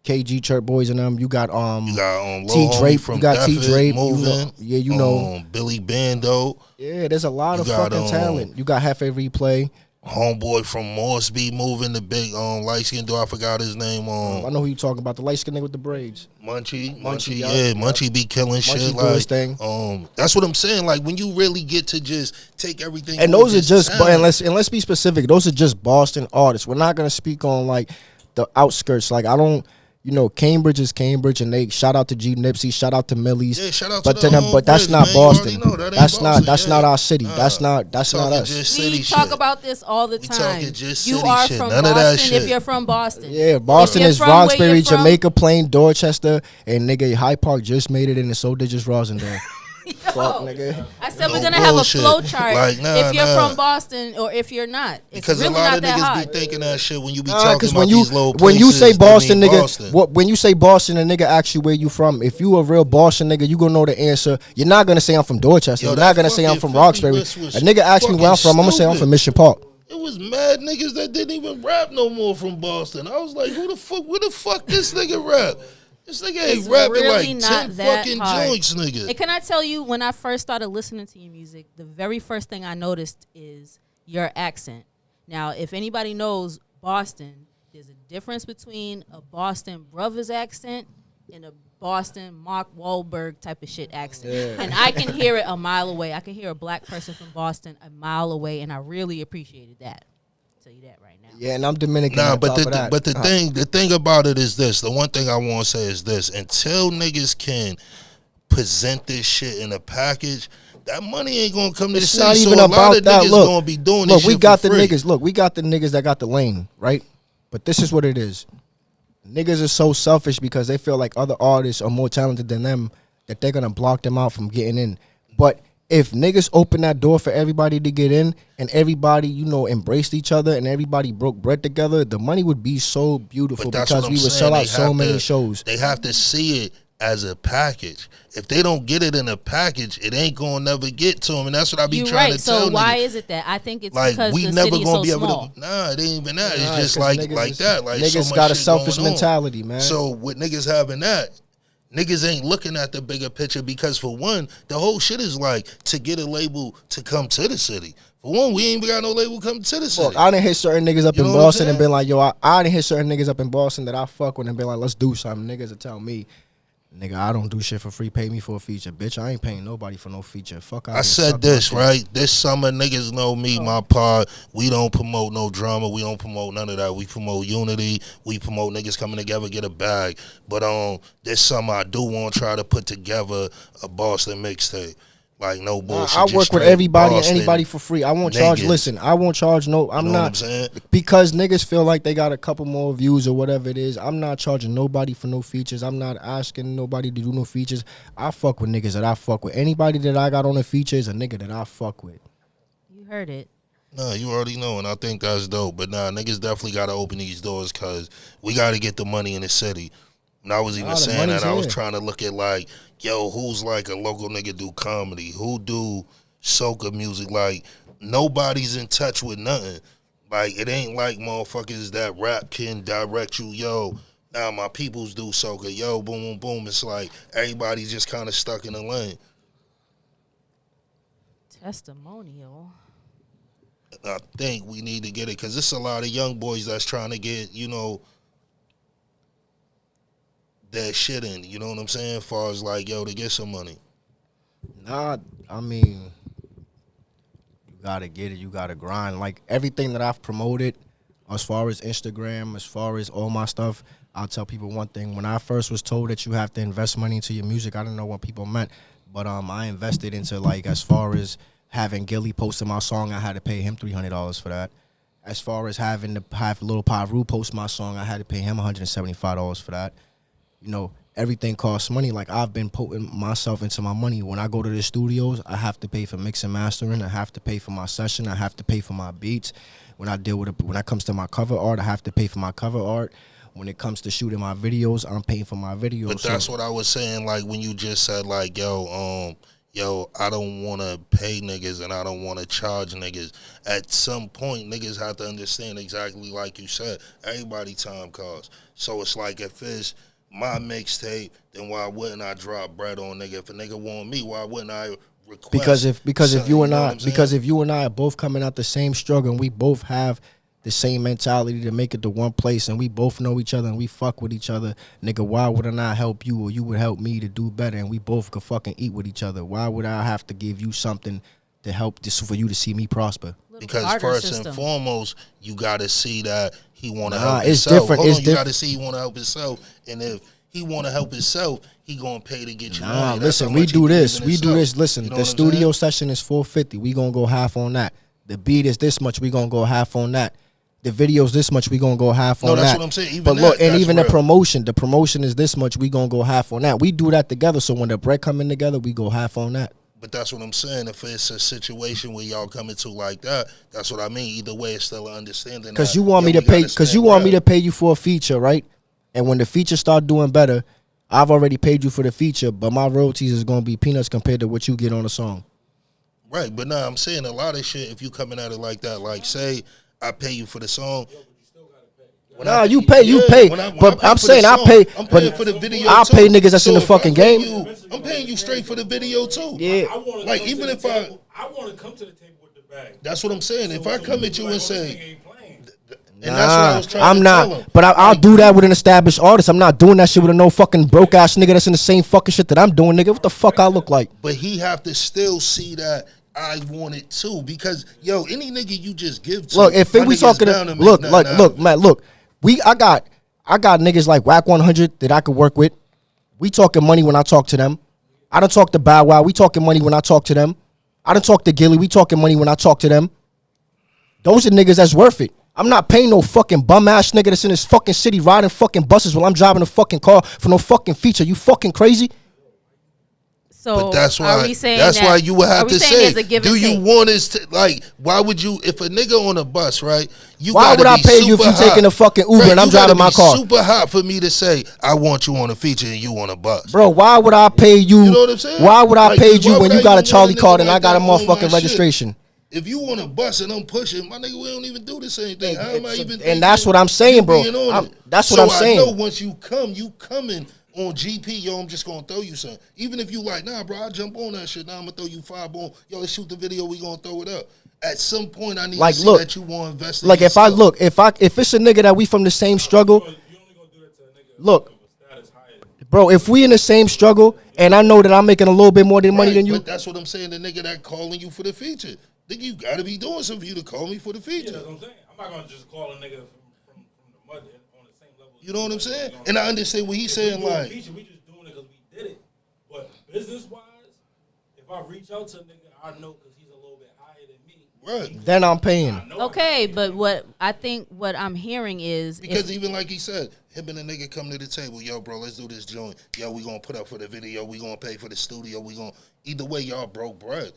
KG Church Boys and them. You got You got T Lil Homie Drape. from You got T Defford Drape. moving. You know. Billy Bando. Yeah, there's a lot You of got, fucking talent. You got Hefe Replay. Homeboy from Moresby moving, the big light skinned dude. I forgot his name. I know who you talking about. The light skinned nigga with the braids. Munchie, yeah, yeah, yeah. Munchie be killing shit. Munchie do Like, his thing. That's what I'm saying. Like when you really get to just take everything, And with those are just, talent. let's be specific. Those are just Boston artists. We're not gonna speak on like the outskirts. Like I don't, you know, Cambridge is Cambridge, and they shout out to G Nipsey, shout out to Millie's. Yeah, shout out but to then, the but that's homeboys, not man. You already Boston. know that ain't That's Boston, that's yeah. not our city. Nah. That's not Talking us. just We city talk shit. about this all the We time. talking just You city are shit. from None of that Boston shit. if you're from Boston. Yeah, Boston you're is from where Roxbury, you're from- Jamaica Plain, Dorchester, and nigga Hyde Park just made it, and so did just Rosendale. Fuck, nigga. I said No we're gonna have a bullshit. flow chart Like, nah, if you're nah. from Boston or if you're not. It's Because really a lot not of that niggas hard. be thinking that shit when you be Nah, talking because about when you these little when you places, say they Boston, mean nigga, Boston. when you say Boston, a nigga asks you where you from. If you a real Boston nigga, you gonna know the answer. You're not gonna say I'm from Dorchester. Yo, You're that not gonna say I'm fucking from 50 Roxbury. West was A nigga asks me where I'm fucking from, I'm gonna say I'm stupid. from Mission Park. It was mad niggas that didn't even rap no more from Boston. I was like, where the fuck this nigga rap? This nigga ain't It's rapping really like not 10 that fucking hard. joints, nigga. And can I tell you, when I first started listening to your music, the very first thing I noticed is your accent. Now, if anybody knows Boston, there's a difference between a Boston Brothers accent and a Boston Mark Wahlberg type of shit accent. Yeah. And I can hear it a mile away. I can hear a black person from Boston a mile away, and I really appreciated that. I'll tell you that right now. Yeah, and I'm Dominican. Nah, on but top of that. the thing about it is this. The one thing I want to say is this: until niggas can present this shit in a package, that money ain't gonna come to the It's city. not So even a lot about of that. niggas Look, gonna be doing look, this we shit got for the free. niggas. Look, we got the niggas that got the lane, right? But this is what it is. Niggas are so selfish because they feel like other artists are more talented than them that they're gonna block them out from getting in. But if niggas open that door for everybody to get in and everybody, embraced each other and everybody broke bread together, the money would be so beautiful But that's because what we I'm would saying. sell out They so have many to- shows. They have to see it as a package. If they don't get it in a package, it ain't gonna never get to them. And that's what I be You're trying right. to tell So why niggas. is it that? I think it's Like, because we the never city is gonna so be able small. to. Nah, it ain't even that. It's Nah, just 'cause like niggas that. Like, niggas so much got a shit selfish going on. mentality, man. So with niggas having that, niggas ain't looking at the bigger picture because for one, the whole shit is like to get a label to come to the city. For one, we ain't even got no label come to the city. Look, I done hit certain niggas up You know in what I'm Boston and saying? been like, yo, I done hit certain niggas up in Boston that I fuck with and been like, let's do something. Niggas will tell me, nigga, I don't do shit for free. Pay me for a feature. Bitch, I ain't paying nobody for no feature. Fuck out I here, said suck this, my dick. right? This summer, niggas know me, my pod. We don't promote no drama. We don't promote none of that. We promote unity. We promote niggas coming together, get a bag. But this summer, I do want to try to put together a Boston mixtape. Like, no bullshit. I just work with straight everybody and Boston anybody for free. I won't charge. niggas. Listen, I won't charge no. I'm You know what I'm not saying? because niggas feel like they got a couple more views or whatever it is. I'm not charging nobody for no features. I'm not asking nobody to do no features. I fuck with niggas that I fuck with. Anybody that I got on the feature is a nigga that I fuck with. You heard it. Nah, you already know, and I think that's dope. But nah, niggas definitely got to open these doors because we got to get the money in the city. And I was even the saying money's that I was here. trying to look at like, yo, who's like a local nigga do comedy? Who do soca music? Like, nobody's in touch with nothing. Like, it ain't like motherfuckers that rap can direct you, yo, now my peoples do soca, yo, boom, boom, boom. It's like everybody's just kind of stuck in the lane. Testimonial. I think we need to get it because it's a lot of young boys that's trying to get, that shit in. You know what I'm saying? As far as like, yo, to get some money. Nah, I mean, you gotta get it. You gotta grind. Like everything that I've promoted, as far as Instagram, as far as all my stuff, I'll tell people one thing. When I first was told that you have to invest money into your music, I didn't know what people meant. But I invested into like as far as having Gilly posted my song, I had to pay him $300 for that. As far as having to have Lil Pyru post my song, I had to pay him $175 for that. Everything costs money. Like I've been putting myself into my money. When I go to the studios, I have to pay for mix and mastering. I have to pay for my session. I have to pay for my beats. When I deal with when it comes to my cover art, I have to pay for my cover art. When it comes to shooting my videos, I'm paying for my videos. But that's what I was saying, like when you just said like, yo, I don't want to pay niggas and I don't want to charge niggas. At some point, niggas have to understand exactly like you said, everybody time costs. So it's like if it's my mixtape, then why wouldn't I drop bread on nigga? If a nigga want me, why wouldn't I request? Because if you and know I what I'm saying? because if you and I are both coming out the same struggle and we both have the same mentality to make it to one place and we both know each other and we fuck with each other, nigga, why wouldn't I help you or you would help me to do better and we both could fucking eat with each other? Why would I have to give you something to help this for you to see me prosper? Because barter first system. and foremost, you gotta see that he want to Nah, help it's himself. different. Hold It's on, you gotta see he want to help himself, and if he want to help himself, he gonna pay to get you money. Nah, That's listen, how we much he do believes this. in We do himself. this. Listen, You know the what I'm studio saying? session is $450. We gonna go half on that. The beat is this much. We gonna go half on that. The video's this much, we gonna go half on that. No, that's what I'm saying. Even but look, and that's even real. the promotion is this much, we gonna go half on that. We do that together. So when the bread coming together, we go half on that. But that's what I'm saying. If it's a situation where y'all come into like that, that's what I mean. Either way, it's still an understanding. Because you want me to pay. Because you want me to pay you for a feature, right? And when the feature start doing better, I've already paid you for the feature, but my royalties is gonna be peanuts compared to what you get on a song. Right, but nah, I'm saying a lot of shit. If you coming at it like that, like say I pay you for the song. Nah, you pay. But I'm saying I pay. I'm paying for the video. I'll too. pay niggas that's in the fucking game. I'm paying you straight for the video too. Yeah. Like even if I want to come to the table with the bag. That's what I'm saying. If I come at you and say, And that's what I was trying to tell him. But I'll do that with an established artist. I'm not doing that shit with a no fucking broke ass nigga that's in the same fucking shit that I'm doing, nigga. What the fuck I look like? But he have to still see that I want it too, because yo, any nigga you just give to. Look, if we talking, look, Matt, look, I got niggas like Whack 100 that I could work with. We talking money when I talk to them. I done talk to Bow Wow. We talking money when I talk to them. I done talk to Gilly. We talking money when I talk to them. Those are niggas that's worth it. I'm not paying no fucking bum ass nigga that's in this fucking city riding fucking buses while I'm driving a fucking car for no fucking feature. You fucking crazy? So but that's why. are we saying that's why you would have to say, do you want us to like? Why would you? If a nigga on a bus, right? Why would I pay you if you taking a fucking Uber and I'm driving my car? Super hot for me to say I want you on a feature and you on a bus, bro. Why would I pay you? You know what I'm saying? Why would I like, pay you when you got a Charlie card and I like got a motherfucking registration? If you want a bus and I'm pushing, my nigga, we don't even do the same thing. How am I even? And that's what I'm saying, bro. That's what I'm saying. So I know once you coming on GP, yo, I'm just gonna throw you something. Even if you like, nah, bro, I jump on that shit. Now I'm gonna throw you 5 on. Yo, let's shoot the video. We gonna throw it up. At some point, I need to see that you want to invest in yourself. If it's a nigga that we from the same struggle, look, bro, if we in the same struggle and I know that I'm making a little bit more money than you, but that's what I'm saying. The nigga that calling you for the feature, think you gotta be doing something for you to call me for the feature. Yeah, that's what I'm saying. I'm not gonna just call a nigga from the mud on the same level. You know what I'm saying? And I understand what he's saying. Like, we just doing it because we did it. But business wise, if I reach out to a nigga, I know because he's a little bit higher than me. Right. Then I'm paying. Okay, but what I'm hearing is because even like he said, him and the nigga come to the table, yo, bro, let's do this joint. Yo, we gonna put up for the video. We gonna pay for the studio. We gonna either way y'all broke bread.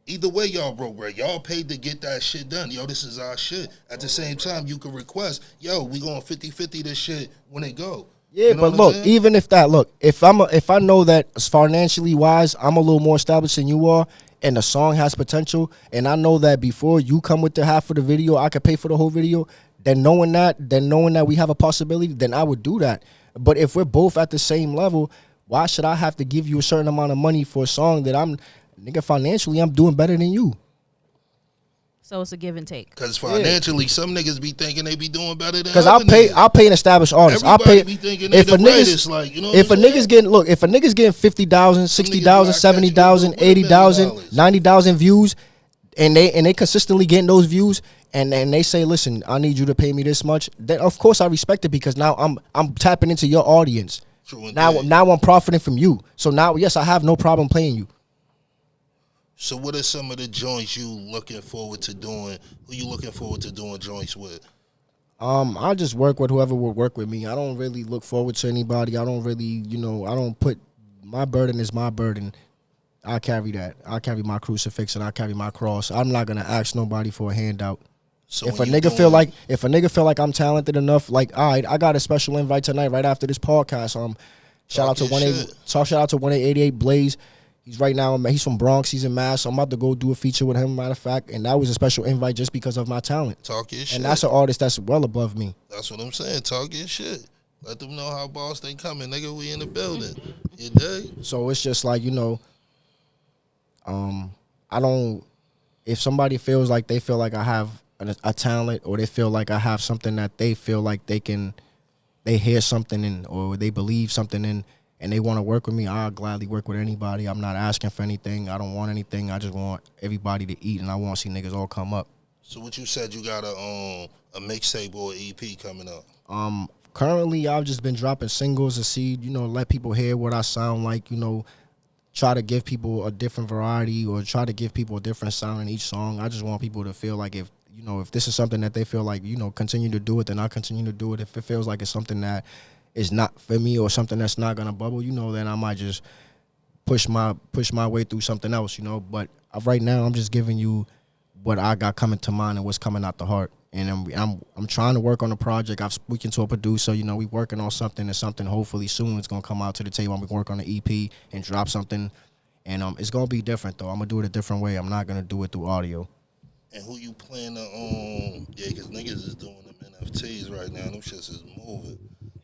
Either way, y'all broke bread. Y'all paid to get that shit done. Yo, this is our shit. At the same time, you can request, yo, we going 50-50 this shit when it go. Yeah, you know but look, even if I know that financially wise, I'm a little more established than you are, and the song has potential, and I know that before you come with the half of the video, I could pay for the whole video. Then knowing that we have a possibility, then I would do that. But if we're both at the same level, why should I have to give you a certain amount of money for a song that nigga, financially, I'm doing better than you? So it's a give and take. Because financially, some niggas be thinking they be doing better than. Because I'll pay an established artist. Everybody be thinking they the brightest, like, you know. If a nigga's getting 50,000, 60,000, 70,000, 80,000, 90,000 views, and they consistently getting those views, and they say, listen, I need you to pay me this much, then of course I respect it, because now I'm tapping into your audience. Now I'm profiting from you. So now, yes, I have no problem paying you. So what are some of the joints you looking forward to doing? Who you looking forward to doing joints with? I just work with whoever will work with me. I don't really look forward to anybody. I don't really, I don't put, my burden is my burden. I carry that. I carry my crucifix and I carry my cross. I'm not gonna ask nobody for a handout. So if a nigga feel like I'm talented enough, like, all right, I got a special invite tonight right after this podcast. Shout out to 1888 Blaze. He's right now, he's from Bronx. He's in Mass. So I'm about to go do a feature with him, matter of fact. And that was a special invite just because of my talent. Talk your shit. And that's an artist that's well above me. That's what I'm saying. Talk your shit. Let them know how boss they coming. Nigga, we in the building. You dig? So it's just like, I don't, if somebody feels like they feel like I have a talent, or they feel like I have something that they feel like they hear something in, or they believe something in, and they want to work with me, I'll gladly work with anybody. I'm not asking for anything. I don't want anything. I just want everybody to eat, and I want to see niggas all come up. So what you said, you got a mixtape or EP coming up? Currently, I've just been dropping singles to see, let people hear what I sound like, try to give people a different variety, or try to give people a different sound in each song. I just want people to feel like if you know, if this is something that they feel like, you know, continue to do it, then I'll continue to do it. If it feels like it's something that is not for me or something that's not gonna bubble, you know, then I might just push my way through something else, you know. But right now, I'm just giving you what I got coming to mind and what's coming out the heart. And I'm trying to work on a project. I've spoken to a producer. You know, we working on something, and something hopefully soon is gonna come out to the table. I'm gonna work on an EP and drop something, and it's gonna be different though. I'm gonna do it a different way. I'm not gonna do it through audio. And who you plan to yeah, because niggas is doing them NFTs right now. Them shits is moving.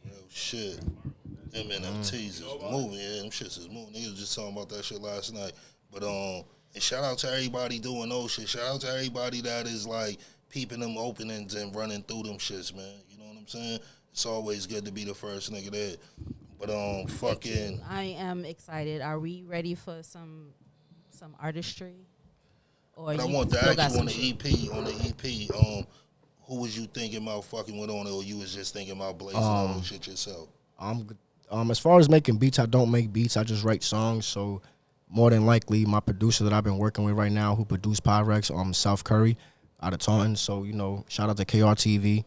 Real shit. Them NFTs is moving. Yeah, them shits is moving. Niggas was just talking about that shit last night. But and shout out to everybody doing those shit. Shout out to everybody that is like peeping them openings and running through them shits, man. You know what I'm saying? It's always good to be the first nigga there. But fucking I am excited. Are we ready for some artistry? Or but I you want to still ask got you some on the shit? EP, who was you thinking about fucking with on it, or you was just thinking about blazing all that shit yourself? As far as making beats, I don't make beats. I just write songs. So more than likely, my producer that I've been working with right now, who produced Pyrex, South Curry, out of Taunton. So, you know, shout out to KRTV.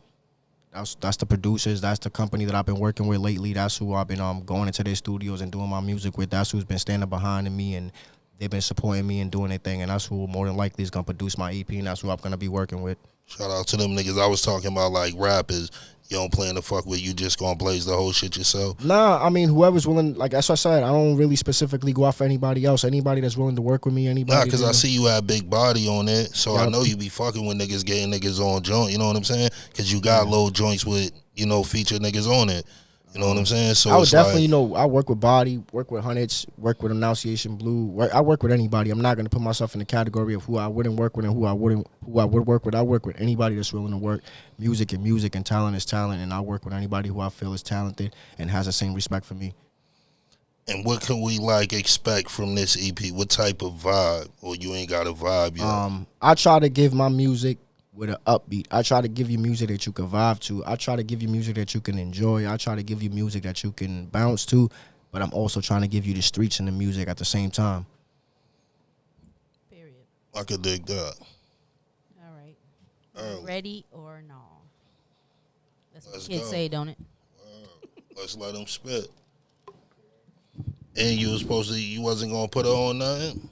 That's the producers. That's the company that I've been working with lately. That's who I've been going into their studios and doing my music with. That's who's been standing behind me, and they've been supporting me and doing their thing. And that's who more than likely is gonna produce my EP, and that's who I'm gonna be working with. Shout out to them niggas. I was talking about like rappers. You don't plan to fuck with, you just gonna blaze the whole shit yourself? Nah, I mean, whoever's willing, like as I said, I don't really specifically go out for anybody else. Anybody that's willing to work with me, anybody. Nah, because I see you have big body on it, so I know you be fucking with niggas, getting niggas on joint, you know what I'm saying? Because you got low joints with, you know, featured niggas on it. You know what I'm saying? So I would it's definitely, like, you know, I work with Body, work with Hundreds, work with Annunciation Blue. I work with anybody. I'm not gonna put myself in the category of who I wouldn't work with and who I would work with. I work with anybody that's willing to work. Music and talent is talent, and I work with anybody who I feel is talented and has the same respect for me. and what can we like expect from this EP? What type of vibe? Or you ain't got a vibe yet? I try to give my music with an upbeat. I try to give you music that you can vibe to. I try to give you music that you can enjoy. I try to give you music that you can bounce to, but I'm also trying to give you the streets and the music at the same time. Period. I could dig that. All right. Early. Ready or no? That's what Let's kids go. say, don't it? Let's let them spit. And you wasn't gonna put her on nothing?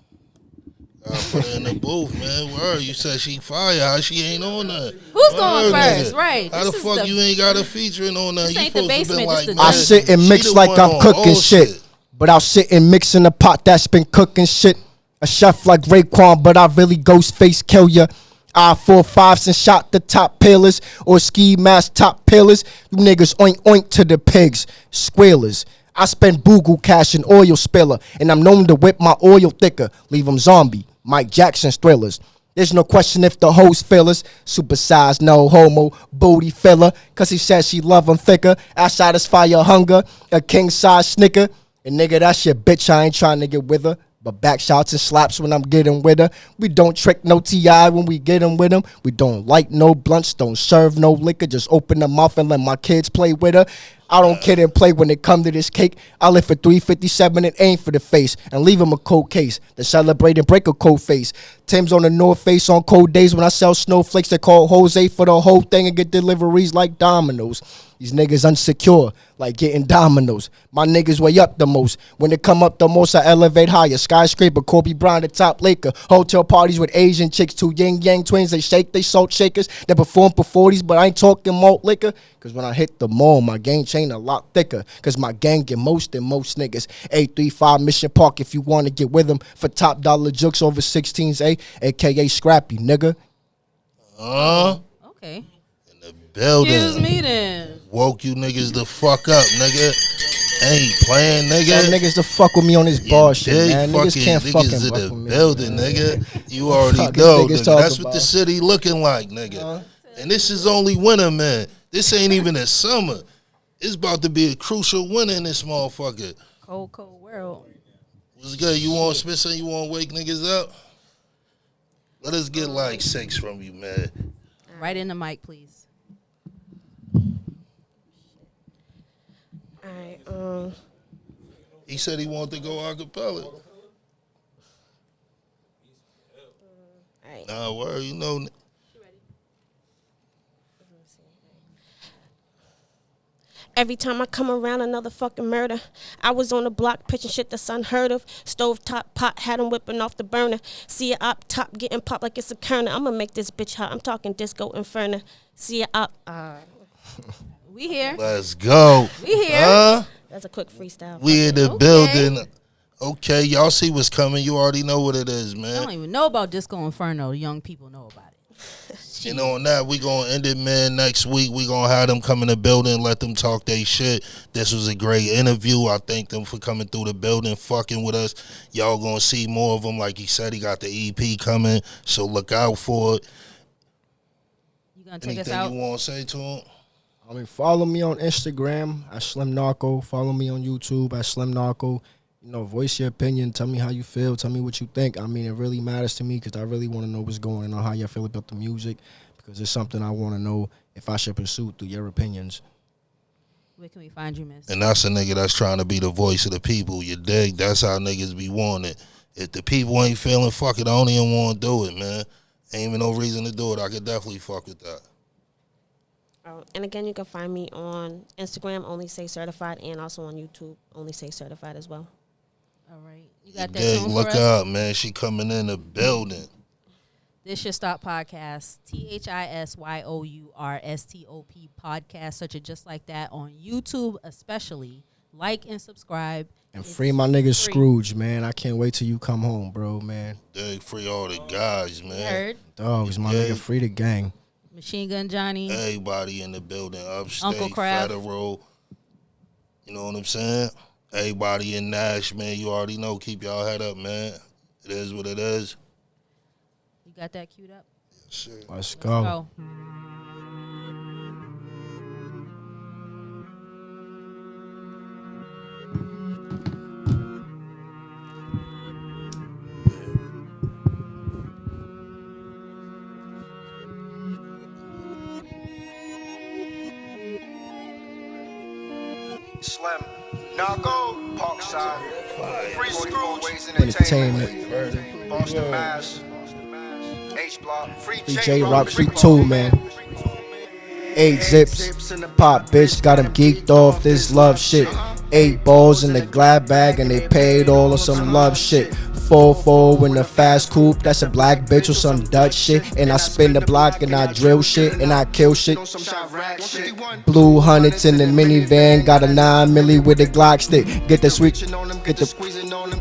Put her in the booth, man. Word, you said she fire. How she ain't on nothing? Who's going Nigga. first? Right. How the This is fuck you ain't got a featuring on nothing? This You ain't the supposed to basement, been this like, the man, I sit and she mix the like one I'm on cooking all shit. But I'll sit and mix in a pot that's been cooking shit. A chef like Raekwon, but I really ghost face kill ya. I-4-5s and shot the top pillars, or ski mask top pillars. You niggas oink oink to the pigs, squealers. I spend Boogle cash and oil spiller, and I'm known to whip my oil thicker, leave 'em zombie. Mike Jackson's Thrillers. There's no question if the host fillers, supersized, no homo, booty filler, cause he says she love 'em thicker. I satisfy your hunger, a king size snicker. And nigga, that's your bitch, I ain't trying to get with her. But back shots and slaps when I'm getting with her. We don't trick no T.I. when we get 'em with him. We don't light no blunts, don't serve no liquor. Just open the mouth and let my kids play with her. I don't kid and play when it come to this cake. I live for 357 and aim for the face. And leave him a cold case. To celebrate and break a cold face. Tim's on the North Face on cold days when I sell snowflakes. They call Jose for the whole thing and get deliveries like dominoes. These niggas unsecure, like getting dominoes. My niggas way up the most. When they come up the most, I elevate higher. Skyscraper, Kobe Bryant, the top Laker. Hotel parties with Asian chicks, two yin yang twins. They shake, they salt shakers. They perform for 40s, but I ain't talking malt liquor. Cause when I hit the mall, my gang chain a lot thicker. Cause my gang get most than most niggas. 835 Mission Park if you wanna get with them. For top dollar jokes over 16s, aka Scrappy, nigga. Okay. In the building. Excuse me then. Woke you niggas the fuck up, nigga. Ain't playing, nigga. Some niggas to fuck with me on this bar shit, Big man. Niggas can't niggas fucking in fuck the with me. building, man. nigga. You already Fuck know, these niggas nigga. talk That's what the about. city looking like, nigga. And this is only winter, man. This ain't even a summer. It's about to be a crucial winter in this motherfucker. Cold, cold world. What's good? You want Spencer? You want to wake niggas up? Let us get like 6 from you, man. Right in the mic, please. Alright, He said he wanted to go acapella. alright. Nah, word, you know. Every time I come around, another fucking murder. I was on the block pitching shit that's unheard of. Stove top pot, had him whipping off the burner. See it up top, getting popped like it's a kerner. I'ma make this bitch hot. I'm talking disco inferno. See it up. We here. Let's go. We here. That's a quick freestyle. We in the Okay. building. Okay, y'all see what's coming. You already know what it is, I man. don't even know about Disco Inferno. Young people know about it. And on that, we going to end it, man. Next week, we going to have them come in the building, let them talk their shit. This was a great interview. I thank them for coming through the building, fucking with us. Y'all going to see more of them. Like he said, he got the EP coming, so look out for it. You gonna take us Anything out? you want to say to him? I mean, follow me on Instagram at Slim Narco. Follow me on YouTube at Slim Narco. You know, voice your opinion. Tell me how you feel. Tell me what you think. I mean, it really matters to me because I really want to know what's going on, how you feel about the music, because it's something I want to know if I should pursue through your opinions. Where can we find you, miss? And that's a nigga that's trying to be the voice of the people. You dig? That's how niggas be wanting it. If the people ain't feeling, fuck it, I don't even want to do it, man. Ain't even no reason to do it. I could definitely fuck with that. And again, you can find me on Instagram, Only Say Certified, and also on YouTube, Only Say Certified as well. All right. You got that Dig, tune look for us? up, man. She coming in the building. This Your Stop podcast. ThisYourStop podcast. Search it just like that on YouTube, especially. Like and subscribe. And It's free my nigga free. Scrooge, man. I can't wait till you come home, bro, man. Dig, free all the guys, You man. heard? Dogs, my Yeah. nigga, free the gang. Machine Gun Johnny. Everybody in the building, upstate, Uncle Kraft. Federal. You know what I'm saying? Everybody in Nash, man. You already know. Keep y'all head up, man. It is what it is. You got that queued up? Shit. Let's go. Go. Slim, Narco, Parkside, Free Scrooge, Entertainment. Boston, Mass, H Block, Free Free J J-Rock, free 2, man. 8 zips, pop bitch, got him geeked off this love shit. 8 balls in the glad bag and they paid all on some love shit. 4-4 in the fast coupe, that's a black bitch with some Dutch shit. And I spin the block and I drill shit and I kill shit. Blue hundreds in the minivan, got a 9 milli with a Glock stick. Get the sweet,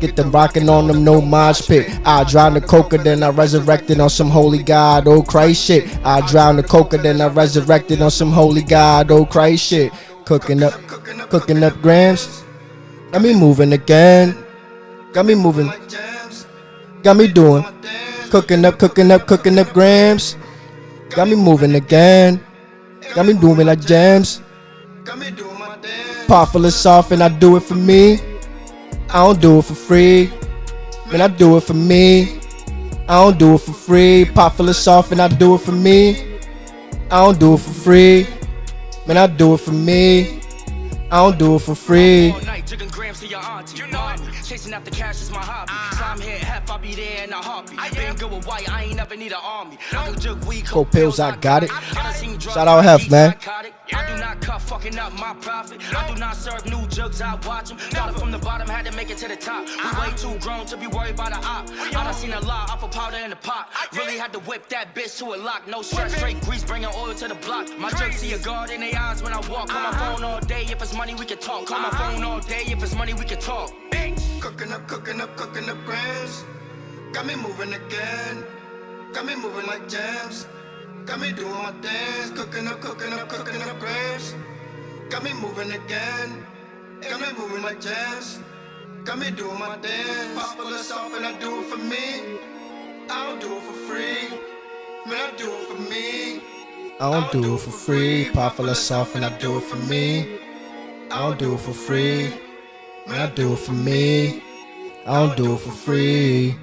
get the rockin' on them, no mosh pit. I drown the coca, then I resurrected on some holy God, oh Christ shit. I drown the coca, then I resurrected on some holy God, oh Christ shit. Cooking up grams. Got me moving again. Got me moving. Got me doing. Cooking up grams. Got me moving again. Got me doing like jams. Pot full of soft and I do it for me. I don't do it for free. Man, I do it for me. I don't do it for free. Pot full of soft and I do it for me. I don't do it for free. Man, I do it for me. I don't do it for free. All night, jigging grams to your auntie. You know it. Chasing after cash is my hobby. Slime hit half, I'll be there in a heartbeat. Been good with white, I ain't never need an army. I can jug weed, Coke pills, I got it. I done seen drugs, Shout out Hef, man. I do not cut fucking up my profit. I do not serve new jugs, I watch them. Started from the bottom, had to make it to the top. We way too grown to be worried about the op. I done seen a lot off of powder in the pot. Really had to whip that bitch to a lock. No stress, straight grease, bringing oil to the block. My jugs see a guard in their eyes when I walk. Call my phone all day, if it's money we can talk. Call my phone all day, if it's money we can talk. Cooking up grams. Got me moving again. Got me moving like jams. Got me doing my dance. Cooking up grams. Got me moving again. Got me moving like jams. Got me doing my dance. Pop full of soft and I do it for me. I don't do it for free. Man, I do it for me. I don't do it for free. Pot full of soft and I do it for me. I don't do it for free. Man, I do it for me. I don't do it for free.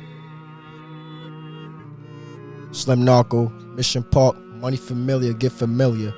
Slim Narco, Mission Park, money familiar, get familiar.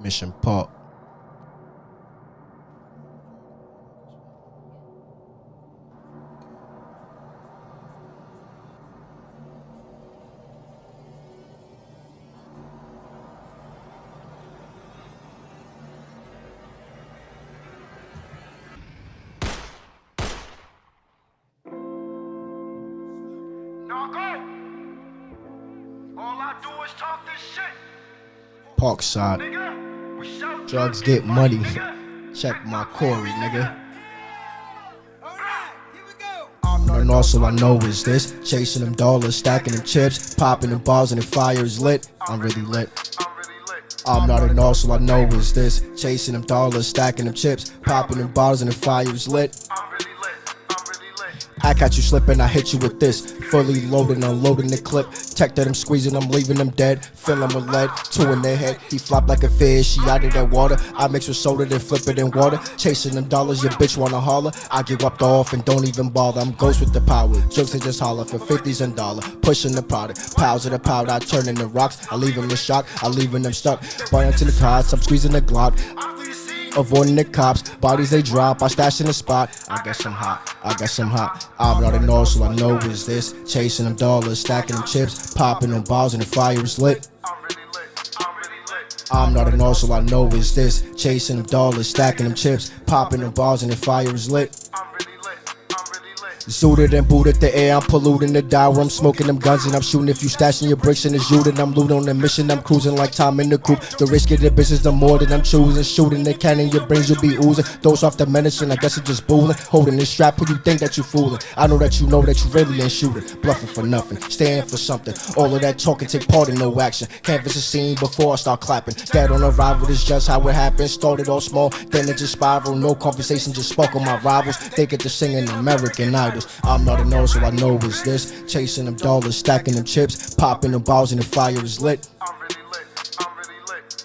Mission Park. All I do is talk this shit. Parkside. Nigga, we sell Drugs get money. Check my Corey, nigga. And also I know is this. Chasing them dollars, stacking them chips, popping them balls and the fire is lit. I'm really lit. I'm not an all, so I know is this. Chasing them dollars, stacking them chips, popping them bottles and the fire is lit. I catch you slipping, I hit you with this. Fully loaded, unloading the clip. Tech that I'm squeezing, I'm leaving them dead. Fill him with lead, 2 in their head. He flop like a fish, he out of that water. I mix with soda, then flip it in water. Chasing them dollars, your bitch wanna holler. I get whopped off and don't even bother. I'm ghost with the power, jokes and just holler for 50s and dollar. Pushing the product, piles of the powder, I turn into rocks. I leave them in shock, I leaving them stuck. Buying to the cars, I'm squeezing the Glock. Avoiding the cops, bodies they drop, I stash in the spot. I guess I'm hot, I guess I'm hot. I'm not an all, so I know is this. Chasing them dollars, stacking them chips, popping them balls and the fire is lit. I'm not an all, so I know is this. Chasing them dollars, stacking them chips, popping them balls and the fire is lit. Zooted and booted the air, I'm polluting the dial. I'm smoking them guns and I'm shooting. If you stashing your bricks in the shooting, I'm looting on the mission. I'm cruising like Tom in the coupe. The risk of the business, the more that I'm choosing. Shooting the cannon, your brains you'll be oozing. Those off the medicine, I guess it's just bullying. Holding this strap, who you think that you fooling? I know that you really ain't shooting. Bluffing for nothing, staying for something. All of that talking, take part in no action. Canvas a scene before I start clapping. Dead on arrival, this just how it happened. Started all small, then it just spiraled. No conversation, just spoke on my rivals. They get to singing American Idol. I'm not a know, so I know is this. Chasing them dollars, stacking them chips, popping them balls and the fire is lit.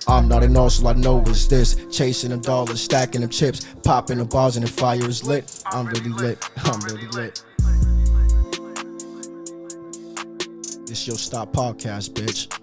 I'm not a know, so I know is this. Chasing them dollars, stacking them chips, popping them balls and the fire is lit. I'm really lit, I'm really lit. This your Stop podcast, bitch.